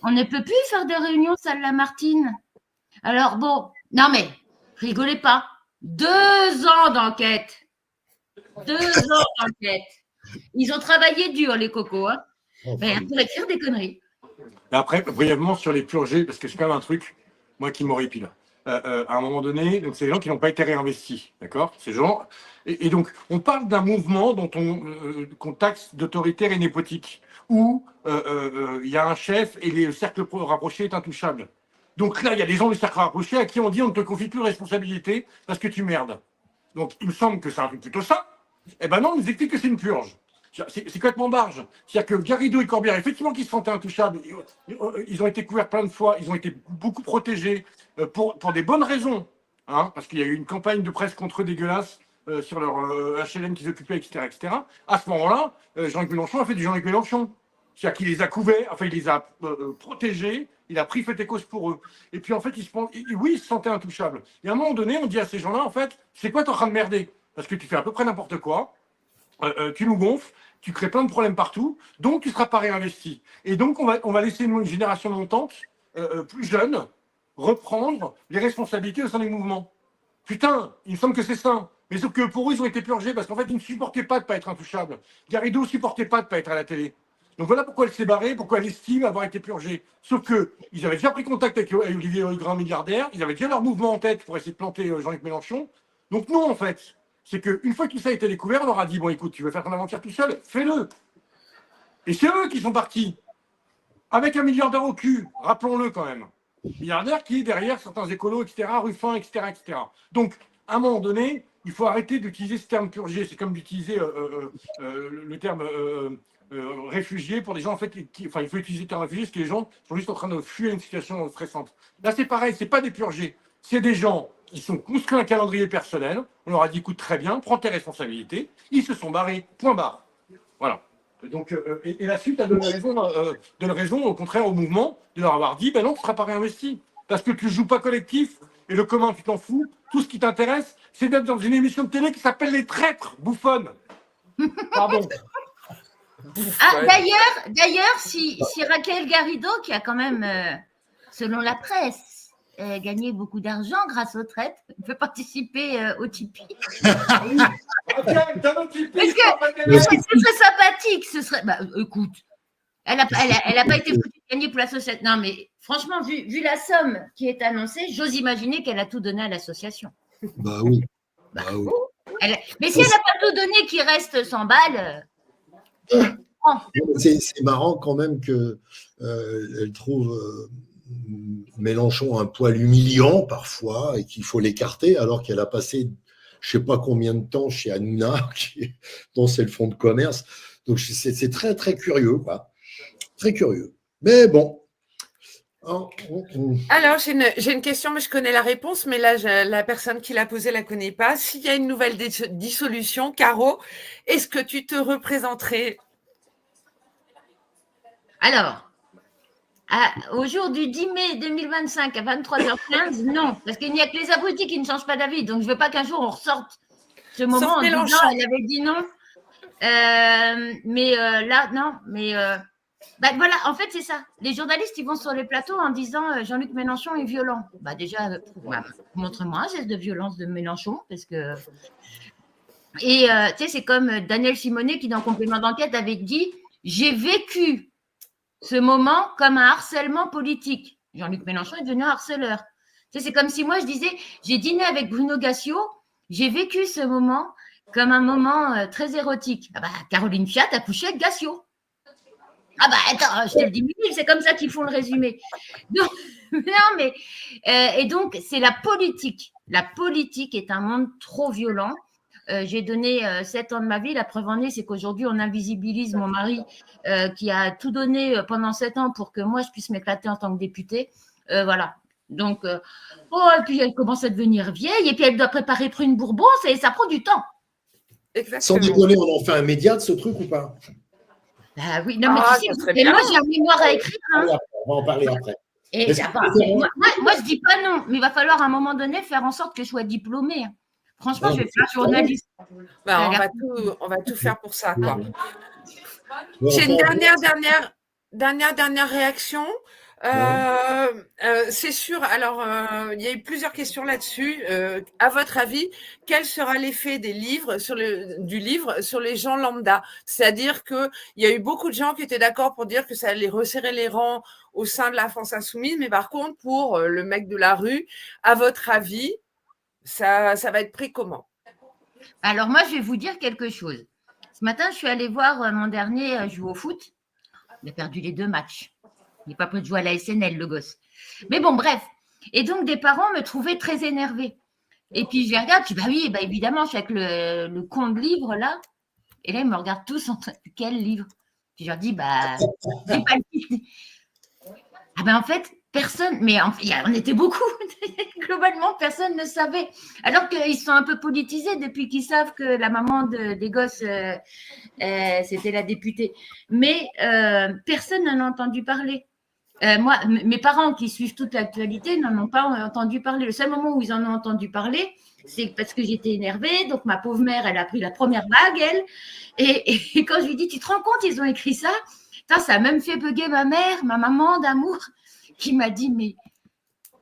On ne peut plus faire de réunions Salle-Lamartine. Alors bon, non mais, rigolez pas. 2 ans d'enquête. 2 ans d'enquête. Ils ont travaillé dur, les cocos, hein. Pour écrire des conneries. Après, brièvement, sur les purgés, parce que c'est quand même un truc, moi, qui m'horripile. À un moment donné, donc c'est des gens qui n'ont pas été réinvestis, d'accord? Ces gens, et donc, on parle d'un mouvement dont qu'on taxe d'autoritaire et népotique, où il y a un chef et le cercle rapproché est intouchable. Donc là, il y a des gens du cercle rapproché à qui on dit on ne te confie plus de responsabilité parce que tu merdes. Donc, il me semble que c'est un truc plutôt ça. Eh ben non, on nous explique que c'est une purge. C'est complètement barge. C'est-à-dire que Garrido et Corbière, effectivement, qui se sentaient intouchables, ils ont été couverts plein de fois, ils ont été beaucoup protégés pour des bonnes raisons, hein, parce qu'il y a eu une campagne de presse contre eux dégueulasse sur leur HLM qu'ils occupaient, etc., etc. À ce moment-là, Jean-Luc Mélenchon a fait du Jean-Luc Mélenchon. C'est-à-dire qu'il les a couverts, enfin, il les a protégés, il a pris fait et cause pour eux. Et puis, en fait, oui, ils se sentaient intouchables. Et à un moment donné, on dit à ces gens-là, en fait, c'est quoi, t'es en train de merder? Parce que tu fais à peu près n'importe quoi, tu nous gonfles, tu crées plein de problèmes partout, donc tu ne seras pas réinvesti. Et donc, on va laisser une génération montante, plus jeune, reprendre les responsabilités au sein des mouvements. Putain, il me semble que c'est ça. Mais sauf que pour eux, ils ont été purgés parce qu'en fait, ils ne supportaient pas de ne pas être intouchables. Garrido ne supportait pas de ne pas être à la télé. Donc voilà pourquoi elle s'est barrée, pourquoi elle estime avoir été purgée. Sauf qu'ils avaient déjà pris contact avec Olivier le grand milliardaire, ils avaient déjà leur mouvement en tête pour essayer de planter Jean-Luc Mélenchon. Donc non, en fait, c'est qu'une fois que tout ça a été découvert, on leur a dit, bon écoute, tu veux faire ton aventure tout seul, fais-le. Et c'est eux qui sont partis, avec un milliardaire au cul, rappelons-le quand même. Milliardaire qui est derrière certains écolos, etc., Ruffin, etc., etc. Donc, à un moment donné, il faut arrêter d'utiliser ce terme purgé. C'est comme d'utiliser le terme réfugié pour des gens, en fait, enfin, il faut utiliser le terme réfugié parce que les gens sont juste en train de fuir une situation stressante. Là, c'est pareil, c'est pas des purgés. C'est des gens qui sont conscrits à un calendrier personnel. On leur a dit, écoute, très bien, prends tes responsabilités. Ils se sont barrés, point barre. Voilà. Donc, et la suite a donné raison, au contraire, au mouvement, de leur avoir dit, ben non, tu ne seras pas réinvesti. Parce que tu ne joues pas collectif, et le commun, tu t'en fous. Tout ce qui t'intéresse, c'est d'être dans une émission de télé qui s'appelle Les Traîtres, bouffonne. Pardon. Ah, d'ailleurs, si Raquel Garrido, qui a quand même, selon la presse, gagné beaucoup d'argent grâce aux traites, peut participer au Tipeee. Raquel, t'as un Tipeee. Ce serait sympathique. Ce serait, bah, écoute, elle n'a pas été gagnée pour l'association. Non, mais franchement, vu la somme qui est annoncée, j'ose imaginer qu'elle a tout donné à l'association. Bah oui. Bah oui. Mais si elle n'a pas tout donné, qu'il reste 100 balles. C'est marrant quand même qu'elle trouve Mélenchon un poil humiliant parfois et qu'il faut l'écarter alors qu'elle a passé je ne sais pas combien de temps chez Hanouna, dont c'est le fonds de commerce. Donc c'est très très curieux, quoi. Très curieux. Mais bon. Alors, j'ai une question, mais je connais la réponse, mais là, la personne qui l'a posée ne la connaît pas. S'il y a une nouvelle dissolution, Caro, est-ce que tu te représenterais? Alors, au jour du 10 mai 2025 à 23h15, non, parce qu'il n'y a que les abrutis qui ne changent pas d'avis. Donc, je ne veux pas qu'un jour on ressorte ce moment en disant elle avait dit non. Mais là, non. Mais bah, voilà, en fait, c'est ça. Les journalistes, ils vont sur les plateaux en disant Jean-Luc Mélenchon est violent. Bah, déjà, montre-moi un geste de violence de Mélenchon, parce que. Et tu sais, c'est comme Daniel Simonet qui, dans Complément d'enquête, avait dit j'ai vécu ce moment comme un harcèlement politique. Jean-Luc Mélenchon est devenu un harceleur. Tu sais, c'est comme si moi, je disais j'ai dîné avec Bruno Gassio, j'ai vécu ce moment comme un moment très érotique. Ah bah, Caroline Fiat a couché avec Gassio. Ah bah, attends, je te le dis, c'est comme ça qu'ils font le résumé. Donc, non, mais, et donc, c'est la politique. La politique est un monde trop violent. J'ai donné 7 ans de ma vie. La preuve en est, c'est qu'aujourd'hui, on invisibilise mon mari qui a tout donné pendant 7 ans pour que moi, je puisse m'éclater en tant que députée. Voilà. Donc, et puis elle commence à devenir vieille et puis elle doit préparer Prune Bourbon. Ça prend du temps. Exactement. Sans déconner, on en fait un média de ce truc ou pas? Ah oui, non, mais tu sais, moi, j'ai un mémoire à écrire. Hein. On va en parler après. Et moi, je dis pas non, mais il va falloir à un moment donné faire en sorte que je sois diplômée. Franchement, je vais faire journaliste. Bah, on va tout faire pour ça, quoi. Ouais. J'ai une dernière réaction. C'est sûr, alors il y a eu plusieurs questions là-dessus. À votre avis, quel sera l'effet du livre sur les gens lambda? C'est-à-dire qu'il y a eu beaucoup de gens qui étaient d'accord pour dire que ça allait resserrer les rangs au sein de la France insoumise, mais par contre, pour le mec de la rue, à votre avis, ça va être pris comment? Alors moi, je vais vous dire quelque chose. Ce matin, je suis allée voir mon dernier jouer au foot. Il a perdu les 2 matchs. Il n'est pas prêt de jouer à la SNL, le gosse. Mais bon, bref. Et donc, des parents me trouvaient très énervée. Et puis, je les regarde, je dis, bah oui, bah évidemment, je suis avec le con de livre, là. Et là, ils me regardent tous en quel livre? Puis je leur dis, bah, c'est pas le titre. Ah ben en fait, personne, mais on était beaucoup. Globalement, personne ne savait. Alors qu'ils sont un peu politisés depuis qu'ils savent que la maman des gosses, c'était la députée. Mais personne n'en a entendu parler. Moi, mes parents qui suivent toute l'actualité n'en ont pas entendu parler. Le seul moment où ils en ont entendu parler, c'est parce que j'étais énervée. Donc, ma pauvre mère, elle a pris la première vague, elle. Et quand je lui dis, tu te rends compte, ils ont écrit ça? Ça a même fait bugger ma mère, ma maman d'amour, qui m'a dit, mais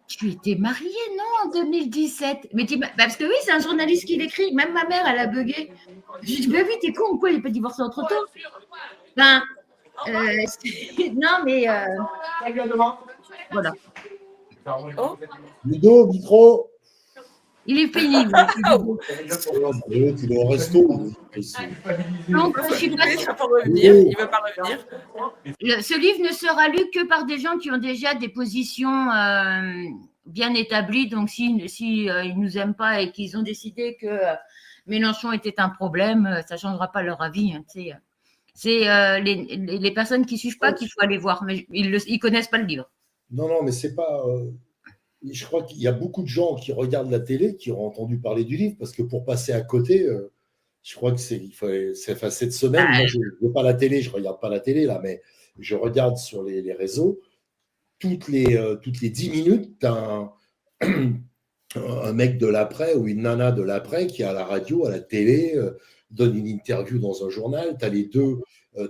tu étais mariée, non, en 2017? Mais parce que oui, c'est un journaliste qui l'écrit. Même ma mère, elle a bugué. Je lui dis, bah oui, t'es con ou quoi? Il n'est pas divorcé entre temps. Ben, Non, mais Salut, à demain. voilà. Oh. Ludo, micro. Il est pénible. Il est au resto. Donc, je suis pas Il sûre. va pas revenir. Il va pas revenir. Ce livre ne sera lu que par des gens qui ont déjà des positions bien établies. Donc, si ils nous aiment pas et qu'ils ont décidé que Mélenchon était un problème, ça changera pas leur avis. Hein, c'est les personnes qui suivent pas qu'il faut aller voir, mais ils connaissent pas le livre. Non, mais c'est pas. Je crois qu'il y a beaucoup de gens qui regardent la télé qui ont entendu parler du livre parce que pour passer à côté, je crois que cette semaine. Moi, je ne vois pas la télé, je regarde pas la télé là, mais je regarde sur les réseaux. Toutes les 10 minutes, tu as un mec de l'après ou une nana de l'après qui est à la radio, à la télé, donne une interview dans un journal. Tu as les deux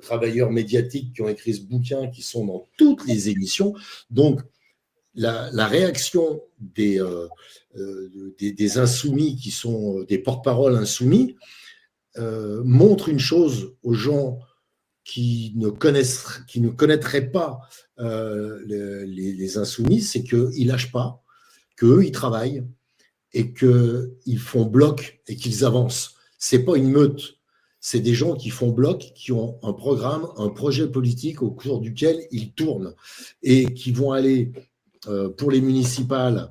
travailleurs médiatiques qui ont écrit ce bouquin qui sont dans toutes les émissions. Donc, la réaction des insoumis qui sont des porte-parole insoumis montre une chose aux gens qui ne connaîtraient pas les insoumis, c'est qu'ils ne lâchent pas, qu'eux, ils travaillent et qu'ils font bloc et qu'ils avancent. Ce n'est pas une meute, c'est des gens qui font bloc, qui ont un programme, un projet politique au cours duquel ils tournent et qui vont aller pour les municipales,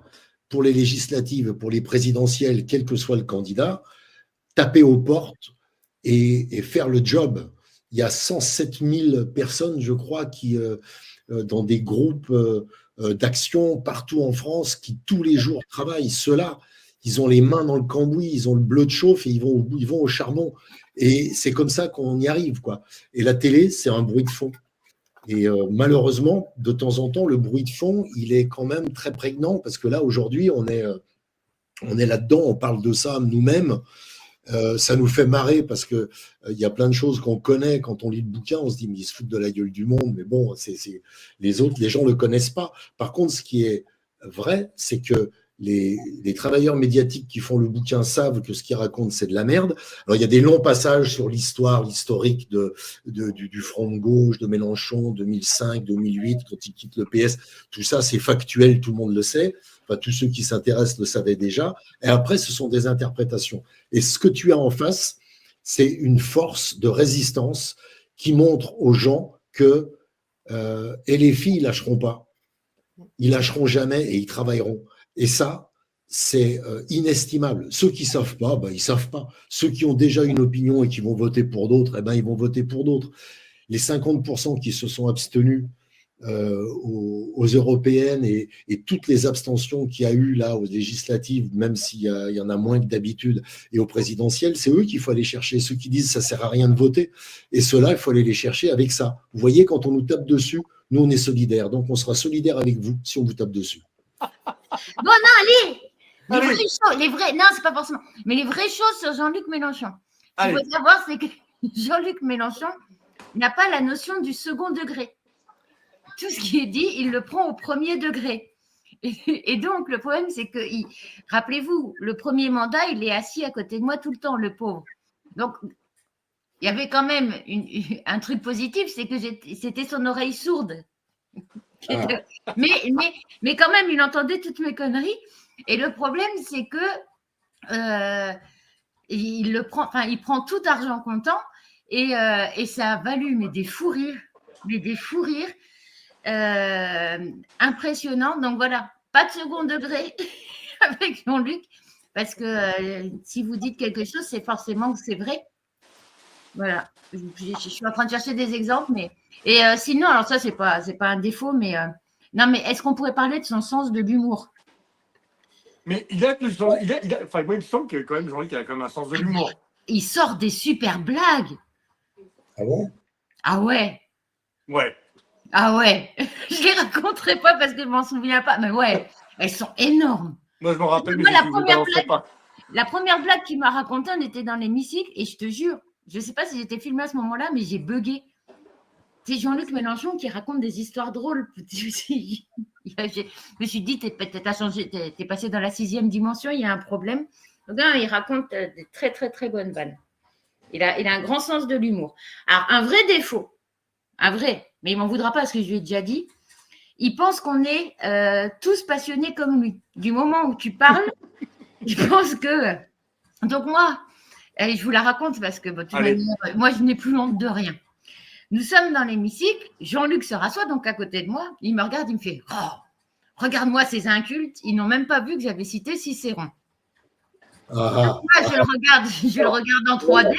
pour les législatives, pour les présidentielles, quel que soit le candidat, taper aux portes et faire le job. Il y a 107 000 personnes, je crois, qui, dans des groupes d'action partout en France, qui tous les jours travaillent. Ceux-là, ils ont les mains dans le cambouis, ils ont le bleu de chauffe et ils vont au charbon. Et c'est comme ça qu'on y arrive, quoi. Et la télé, c'est un bruit de fond. Et malheureusement, de temps en temps, le bruit de fond, il est quand même très prégnant parce que là, aujourd'hui, on est là-dedans, on parle de ça nous-mêmes. Ça nous fait marrer parce que il y a plein de choses qu'on connaît quand on lit le bouquin, on se dit mais ils se foutent de la gueule du monde, mais bon, les autres, les gens le connaissent pas. Par contre, ce qui est vrai, c'est que les travailleurs médiatiques qui font le bouquin savent que ce qu'ils racontent, c'est de la merde. Alors, il y a des longs passages sur l'historique du Front de gauche, de Mélenchon, 2005, 2008, quand il quitte le PS. Tout ça, c'est factuel, tout le monde le sait. Enfin, tous ceux qui s'intéressent le savaient déjà. Et après, ce sont des interprétations. Et ce que tu as en face, c'est une force de résistance qui montre aux gens que et les filles, ils lâcheront pas. Ils lâcheront jamais et ils travailleront. Et ça, c'est inestimable. Ceux qui ne savent pas, ils ne savent pas. Ceux qui ont déjà une opinion et qui vont voter pour d'autres, ils vont voter pour d'autres. Les 50% qui se sont abstenus aux européennes et toutes les abstentions qu'il y a eu là aux législatives, même s'il y en a moins que d'habitude, et aux présidentielles, c'est eux qu'il faut aller chercher. Ceux qui disent ça ne sert à rien de voter. Et ceux-là, il faut aller les chercher avec ça. Vous voyez, quand on nous tape dessus, nous, on est solidaires. Donc, on sera solidaires avec vous si on vous tape dessus. Bon, non, allez, non, c'est pas forcément, mais les vraies choses sur Jean-Luc Mélenchon. Ce qu'il faut savoir, c'est que Jean-Luc Mélenchon n'a pas la notion du second degré. Tout ce qui est dit, il le prend au premier degré. Et donc, le problème, c'est que, rappelez-vous, le premier mandat, il est assis à côté de moi tout le temps, le pauvre. Donc, il y avait quand même un truc positif, c'est que c'était son oreille sourde. Ah. Mais quand même, il entendait toutes mes conneries. Et le problème, c'est que il prend tout argent comptant et ça a valu des fous rires impressionnants. Donc voilà, pas de second degré avec Jean-Luc, parce que si vous dites quelque chose, c'est forcément que c'est vrai. Voilà, je suis en train de chercher des exemples, mais sinon, alors ça, c'est pas un défaut, mais non, mais est-ce qu'on pourrait parler de son sens de l'humour? Mais moi, il me semble que quand même Jean-Luc a quand même un sens de l'humour. Il sort des super blagues. Ah bon? Ah ouais. Ouais. Ah ouais. Je les raconterai pas parce que je m'en souviens pas, mais ouais, elles sont énormes. Moi, je me rappelle, mais la première blague qu'il m'a racontée, on était dans l'hémicycle et je te jure, je ne sais pas si j'étais filmée à ce moment-là, mais j'ai bugué. C'est Jean-Luc Mélenchon qui raconte des histoires drôles. Je me suis dit, peut-être changé, t'es passé dans la 6e dimension, il y a un problème. Donc là, il raconte des très, très, très bonnes vannes. Il a un grand sens de l'humour. Alors, un vrai défaut, un vrai, mais il m'en voudra pas parce que je lui ai déjà dit. Il pense qu'on est tous passionnés comme lui. Du moment où tu parles, il pense que. Donc moi, je vous la raconte parce que de toute manière, moi je n'ai plus honte de rien. Nous sommes dans l'hémicycle, Jean-Luc se rassoit donc à côté de moi, il me regarde, il me fait « Oh, regarde-moi ces incultes, ils n'ont même pas vu que j'avais cité Cicéron. » Moi, je le regarde en 3D.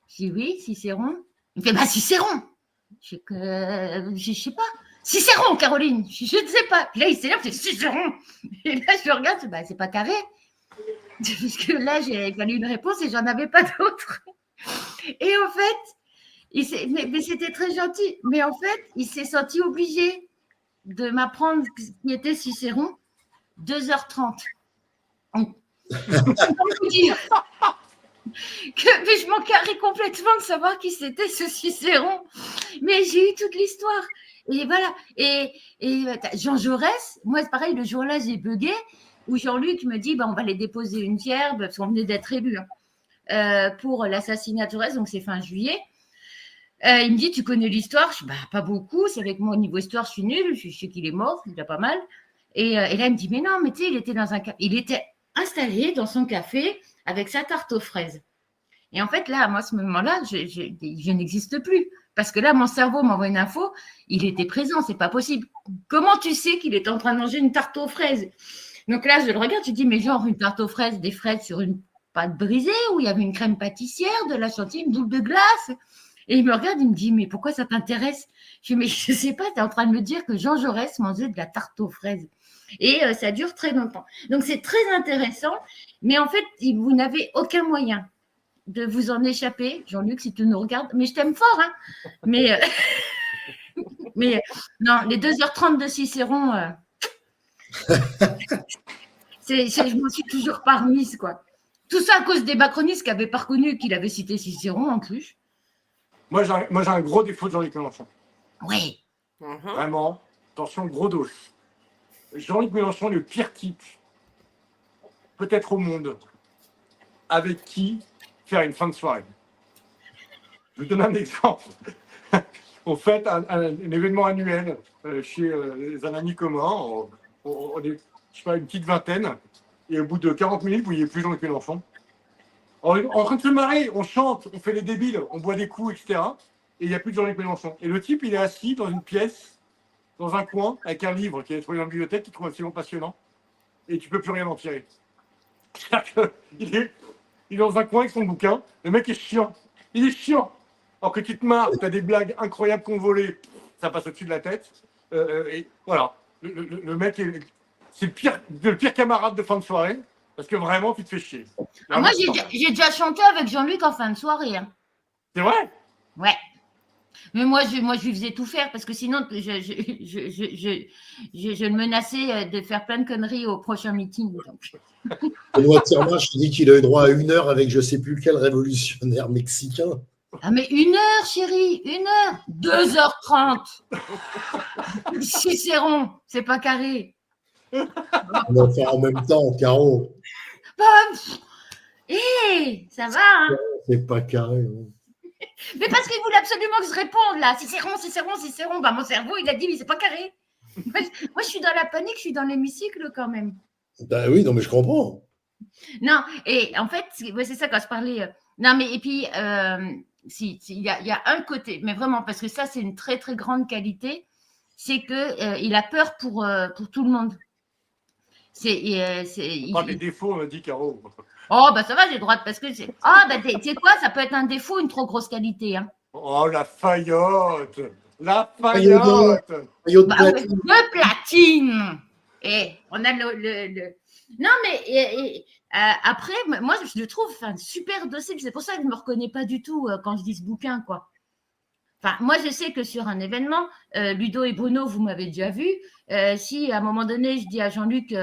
Je dis « Oui, Cicéron. » Il me fait « Bah, Cicéron. » Je sais pas. « Cicéron, Caroline. » Je ne sais pas. Puis là, il s'énerve, c'est « Cicéron. » Et là, je le regarde, je dis « Bah, c'est pas carré. » Parce que là, il fallu une réponse et j'en avais pas d'autre. Et en fait, mais c'était très gentil. Mais en fait, il s'est senti obligé de m'apprendre ce qui était Cicéron, 2h30. Comment vous dire mais je m'en carrais complètement de savoir qui c'était ce Cicéron. Mais j'ai eu toute l'histoire. Et voilà. Et Jean Jaurès, moi, c'est pareil, le jour-là, j'ai bugué, où Jean-Luc me dit, on va aller déposer une pierre, parce qu'on venait d'être élu pour l'assassinat de Jaurès, donc c'est fin juillet. Il me dit, tu connais l'histoire? Je dis, pas beaucoup, c'est avec moi au niveau histoire, je suis nulle, je sais qu'il est mort, c'est déjà pas mal. Et là, il me dit, mais non, mais tu sais, il était installé dans son café avec sa tarte aux fraises. Et en fait, là, moi, à ce moment-là, je n'existe plus. Parce que là, mon cerveau m'envoie une info, il était présent, c'est pas possible. Comment tu sais qu'il est en train de manger une tarte aux fraises? Donc là, je le regarde, je dis, mais genre une tarte aux fraises, des fraises sur une pâte brisée, où il y avait une crème pâtissière, de la chantilly, une boule de glace. Et il me regarde, il me dit, mais pourquoi ça t'intéresse? Je dis, mais je sais pas, tu es en train de me dire que Jean Jaurès mangeait de la tarte aux fraises. Et ça dure très longtemps. Donc, c'est très intéressant. Mais en fait, vous n'avez aucun moyen de vous en échapper. Jean-Luc, si tu nous regardes, mais je t'aime fort, hein. Mais non, les 2h30 de Cicéron, je m'en suis toujours pas remise, quoi. Tout ça à cause des macronistes qui n'avaient pas reconnu qu'il avait cité Cicéron, en plus. Moi, j'ai un gros défaut de Jean-Luc Mélenchon. Oui. Vraiment, attention, gros dos. Jean-Luc Mélenchon, le pire type, peut-être au monde, avec qui faire une fin de soirée. Je vous donne un exemple. On fait un événement annuel chez un ami commun. On est, je sais pas, une petite vingtaine. Et au bout de 40 minutes, vous ne voyez plus Jean-Luc Mélenchon. On est en train de se marrer, on chante, on fait les débiles, on boit des coups, etc. Et il n'y a plus de Jean-Luc Mélenchon. Et le type, il est assis dans une pièce, dans un coin, avec un livre qu'il a trouvé dans la bibliothèque, qu'il trouve absolument passionnant. Et tu ne peux plus rien en tirer. Il est dans un coin avec son bouquin. Le mec est chiant. Il est chiant. Alors que tu te marres, tu as des blagues incroyables qu'on volait, ça passe au-dessus de la tête. Et voilà. Le mec, c'est le pire camarade de fin de soirée. Parce que vraiment, tu te fais chier. Moi, j'ai déjà chanté avec Jean-Luc en fin de soirée. Hein. C'est vrai? Ouais. Mais moi, je lui faisais tout faire parce que sinon, je le menaçais de faire plein de conneries au prochain meeting. Benoît Tirmach, je dis qu'il a eu droit à 1 heure avec je ne sais plus quel révolutionnaire mexicain. Ah, mais 1 heure, chérie, 1 heure. 2h30. Cicéron, c'est pas carré. Enfin, en même temps, Caro. Ça va, hein? C'est pas carré. Hein. Mais parce qu'il voulait absolument que je réponde, là. Cicéron. Mon cerveau, il a dit, mais c'est pas carré. Moi, je suis dans la panique, je suis dans l'hémicycle quand même. Ben oui, non, mais je comprends. Non, et en fait, c'est ça quand je parlais. Non, mais et puis, il y a un côté, mais vraiment, parce que ça, c'est une très, très grande qualité, c'est qu'il a peur pour tout le monde. Des défauts, me dit Caro. Oh, ça va, j'ai le droit parce que c'est. Tu sais quoi, ça peut être un défaut, une trop grosse qualité. Hein. Oh, la faillotte. La faillotte. De platine. Et on a le... Non, mais après, moi, je le trouve super docile. C'est pour ça que je ne me reconnais pas du tout quand je dis ce bouquin, quoi. Enfin, moi, je sais que sur un événement, Ludo et Bruno, vous m'avez déjà vu. Si à un moment donné, je dis à Jean-Luc,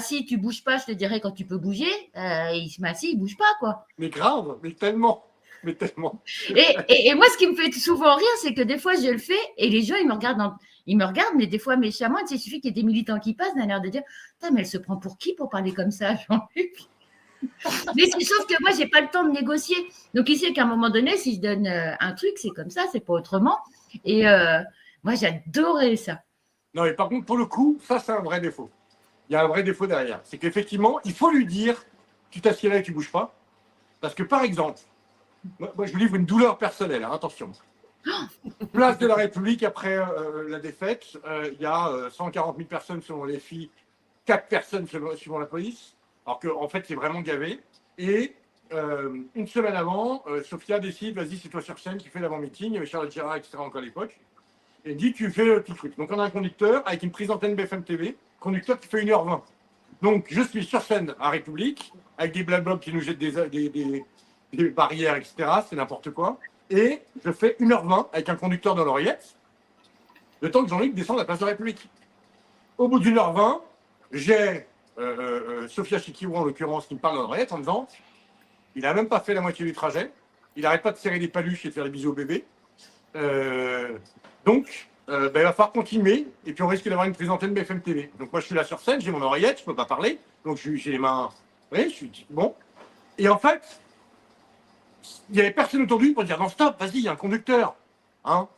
si tu bouges pas, je te dirai quand tu peux bouger. Il se met assis, il bouge pas, quoi. Mais grave, mais tellement. Et moi, ce qui me fait souvent rire, c'est que des fois, je le fais et les gens, ils me regardent, mais des fois méchamment. Il suffit qu'il y ait des militants qui passent, d'un l'air de dire, mais elle se prend pour qui pour parler comme ça, Jean-Luc? Mais sauf que moi, je n'ai pas le temps de négocier. Donc, il sait qu'à un moment donné, si je donne un truc, c'est comme ça, c'est pas autrement. Et moi, j'adorais ça. Non, mais par contre, pour le coup, ça, c'est un vrai défaut. Il y a un vrai défaut derrière. C'est qu'effectivement, il faut lui dire, tu t'assieds là et tu bouges pas. Parce que, par exemple, moi je vous livre une douleur personnelle, hein, attention. Place de la République, après la défaite, il y a 140 000 personnes selon les filles, 4 personnes suivant la police. Alors qu'en fait, c'est vraiment gavé. Et une semaine avant, Sophia décide, vas-y, c'est toi sur scène qui fait l'avant-meeting. Il y avait Charlotte Gérard, etc. encore à l'époque. Et dit, tu fais le petit truc. Donc, on a un conducteur avec une prise d'antenne BFM TV, conducteur qui fait 1h20. Donc, je suis sur scène à République, avec des blablabs qui nous jettent des barrières, etc. C'est n'importe quoi. Et je fais 1h20 avec un conducteur dans l'oreillette, le temps que Jean-Luc descend de la place de la République. Au bout d'1h20, j'ai Sophia Chikirou, en l'occurrence, qui me parle dans l'oreillette en disant il n'a même pas fait la moitié du trajet, il n'arrête pas de serrer des paluches et de faire des bisous au bébé. Donc, il va falloir continuer, et puis on risque d'avoir une prise d'antenne BFM TV. Donc moi, je suis là sur scène, j'ai mon oreillette, je ne peux pas parler, donc j'ai les mains... Oui, je suis... Bon. Et en fait, il n'y avait personne autour de lui pour dire non, stop, vas-y, il y a un conducteur, hein,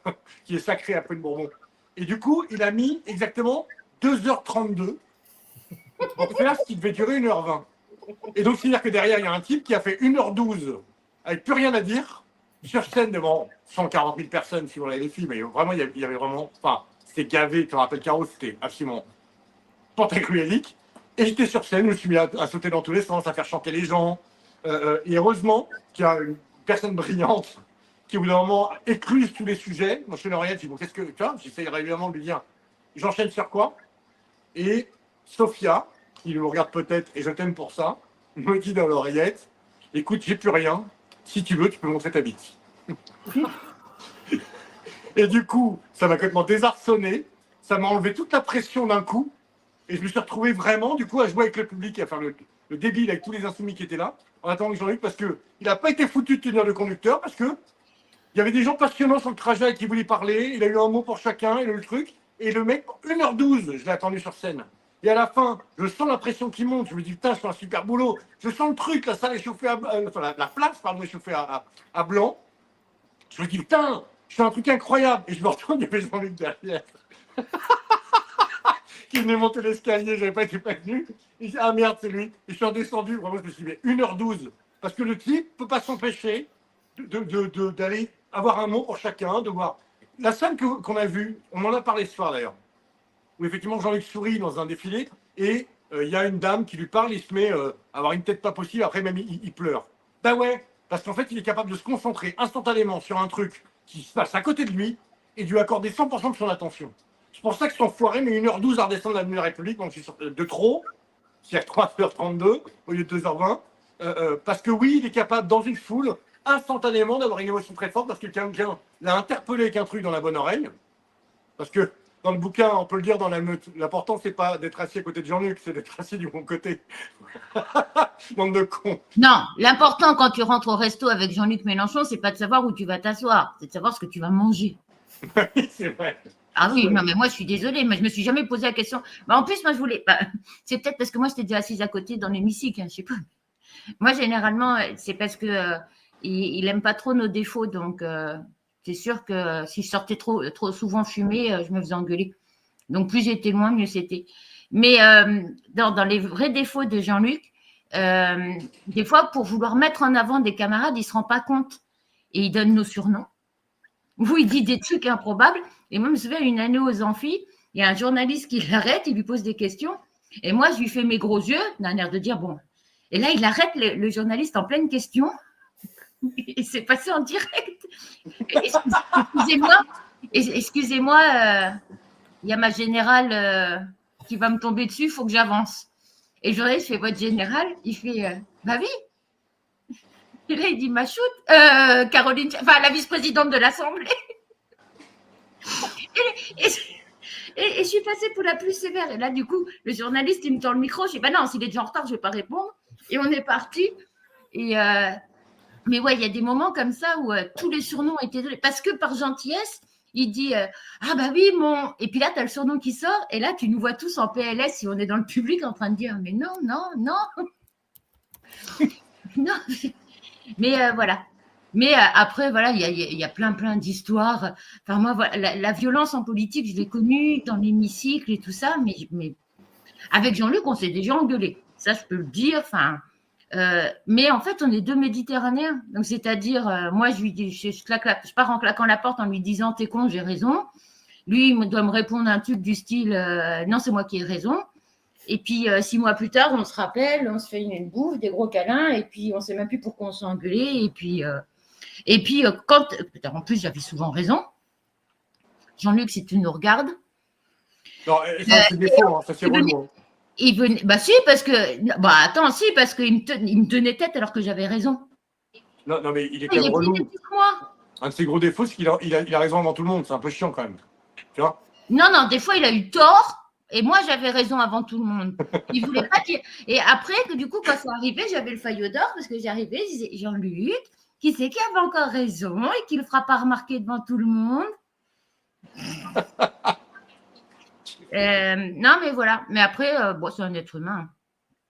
qui est sacré après le Bourbon. Et du coup, il a mis exactement 2h32 pour faire ce qui devait durer 1h20. Et donc, c'est-à-dire que derrière, il y a un type qui a fait 1h12 avec plus rien à dire, sur scène devant 140 000 personnes, si vous regardez les films, mais vraiment, il y avait vraiment... Enfin, c'était gavé, tu te rappelles, Caro, c'était absolument pantagruélique. Et j'étais sur scène, je me suis mis à sauter dans tous les sens, à faire chanter les gens. Et heureusement qu'il y a une personne brillante qui, au bout d'un moment, écluse tous les sujets. Moi, je suis l'oreillette, je dis, bon, qu'est-ce que tu vois, j'essaie régulièrement de lui dire, j'enchaîne sur quoi? Et Sophia, qui nous regarde peut-être, et je t'aime pour ça, me dit dans l'oreillette, écoute, j'ai plus rien, si tu veux, tu peux montrer ta bite. Et du coup, ça m'a complètement désarçonné, ça m'a enlevé toute la pression d'un coup, et je me suis retrouvé vraiment, du coup, à jouer avec le public, à faire le débile avec tous les insoumis qui étaient là, en attendant que Jean-Luc, parce qu'il n'a pas été foutu de tenir le conducteur, parce que il y avait des gens passionnants sur le trajet qui voulaient parler, il a eu un mot pour chacun, il a eu le truc, et le mec, 1h12, je l'ai attendu sur scène. Et à la fin, je sens la pression qui monte, je me dis, putain, je fais un super boulot, je sens le truc, la salle échauffée, enfin, la place, pardon, échauffée à blanc. Je me dis, putain, je fais un truc incroyable, et je me retourne, il y avait Jean-Luc derrière. Qui venait monter l'escalier, j'avais pas été prévenu. Il dit, ah merde, c'est lui. Et je suis redescendu, vraiment, je me suis dit, 1h12. Parce que le type peut pas s'empêcher d'aller avoir un mot pour chacun, de voir. La scène qu'on a vue, on en a parlé ce soir d'ailleurs, où effectivement Jean-Luc sourit dans un défilé, et il y a une dame qui lui parle, il se met à avoir une tête pas possible, après même il pleure. Ben ouais, parce qu'en fait, il est capable de se concentrer instantanément sur un truc qui se passe à côté de lui, et de lui accorder 100% de son attention. C'est pour ça que cet enfoiré met 1h12 à redescendre l'avenue de la République, donc je suis de trop, c'est-à-dire 3h32 au lieu de 2h20, parce que oui, il est capable, dans une foule, instantanément d'avoir une émotion très forte, parce que quelqu'un l'a interpellé avec un truc dans la bonne oreille, parce que dans le bouquin, on peut le dire dans la meute, l'important, c'est pas d'être assis à côté de Jean-Luc, c'est d'être assis du bon côté. Bande de cons. Non, l'important quand tu rentres au resto avec Jean-Luc Mélenchon, c'est pas de savoir où tu vas t'asseoir, c'est de savoir ce que tu vas manger. Oui, c'est vrai. Ah oui, non, mais moi, je suis désolée, mais je me suis jamais posé la question. Bah, en plus, moi, je voulais. Bah, c'est peut-être parce que moi, j'étais déjà assise à côté dans l'hémicycle, hein, je sais pas. Moi, généralement, c'est parce que il aime pas trop nos défauts, donc c'est sûr que si je sortais trop souvent fumer, je me faisais engueuler. Donc, plus j'étais loin, mieux c'était. Mais dans les vrais défauts de Jean-Luc, des fois, pour vouloir mettre en avant des camarades, il se rend pas compte et il donne nos surnoms. Où il dit des trucs improbables. Et moi, je me souviens, une année aux Amphis, il y a un journaliste qui l'arrête, il lui pose des questions. Et moi, je lui fais mes gros yeux, d'un air de dire bon. Et là, il arrête le journaliste en pleine question. Et c'est passé en direct. Excusez-moi, il y a ma générale qui va me tomber dessus, il faut que j'avance. Et le journaliste fait votre générale, il fait bah oui. Et là, il dit Machoute, Caroline, enfin la vice-présidente de l'Assemblée. Et je suis passée pour la plus sévère. Et là, du coup, le journaliste, il me tend le micro. Je dis, bah non, s'il est déjà en retard, je ne vais pas répondre. Et on est parti. Mais ouais, il y a des moments comme ça où tous les surnoms étaient donnés. Parce que par gentillesse, il dit, ah bah oui, mon... Et puis là, tu as le surnom qui sort. Et là, tu nous vois tous en PLS si on est dans le public en train de dire, mais non, non, non. Non, mais voilà. Mais après, voilà, il y a plein d'histoires. Enfin, moi, voilà, la violence en politique, je l'ai connue dans l'hémicycle et tout ça, mais avec Jean-Luc, on s'est déjà engueulé. Ça, je peux le dire. Enfin, mais en fait, on est deux Méditerranéens. Donc, c'est-à-dire, moi, je lui dis, je pars en claquant la porte en lui disant, t'es con, j'ai raison. Lui, il doit me répondre un truc du style, non, c'est moi qui ai raison. Et puis, 6 mois plus tard, on se rappelle, on se fait une bouffe, des gros câlins, et puis on ne sait même plus pourquoi on s'est engueulé. Et puis quand, en plus, j'avais souvent raison. Jean-Luc, si tu nous regardes. Non, ça c'est défaut, hein, ça c'est relou. Il venait, bah si, parce que, bah attends, si, parce qu'il me tenait tête alors que j'avais raison. Non, mais il est quand même relou. Un de ses gros défauts, c'est qu'il a raison avant tout le monde. C'est un peu chiant quand même. Tu vois? Non, des fois, il a eu tort. Et moi, j'avais raison avant tout le monde. Il voulait pas dire. Et après, du coup, quand c'est arrivé, j'avais le faillot d'or parce que j'arrivais, je disais, Jean-Luc, qui c'est qui avait encore raison et qui ne le fera pas remarquer devant tout le monde? Non, mais voilà. Mais après, bon, c'est un être humain.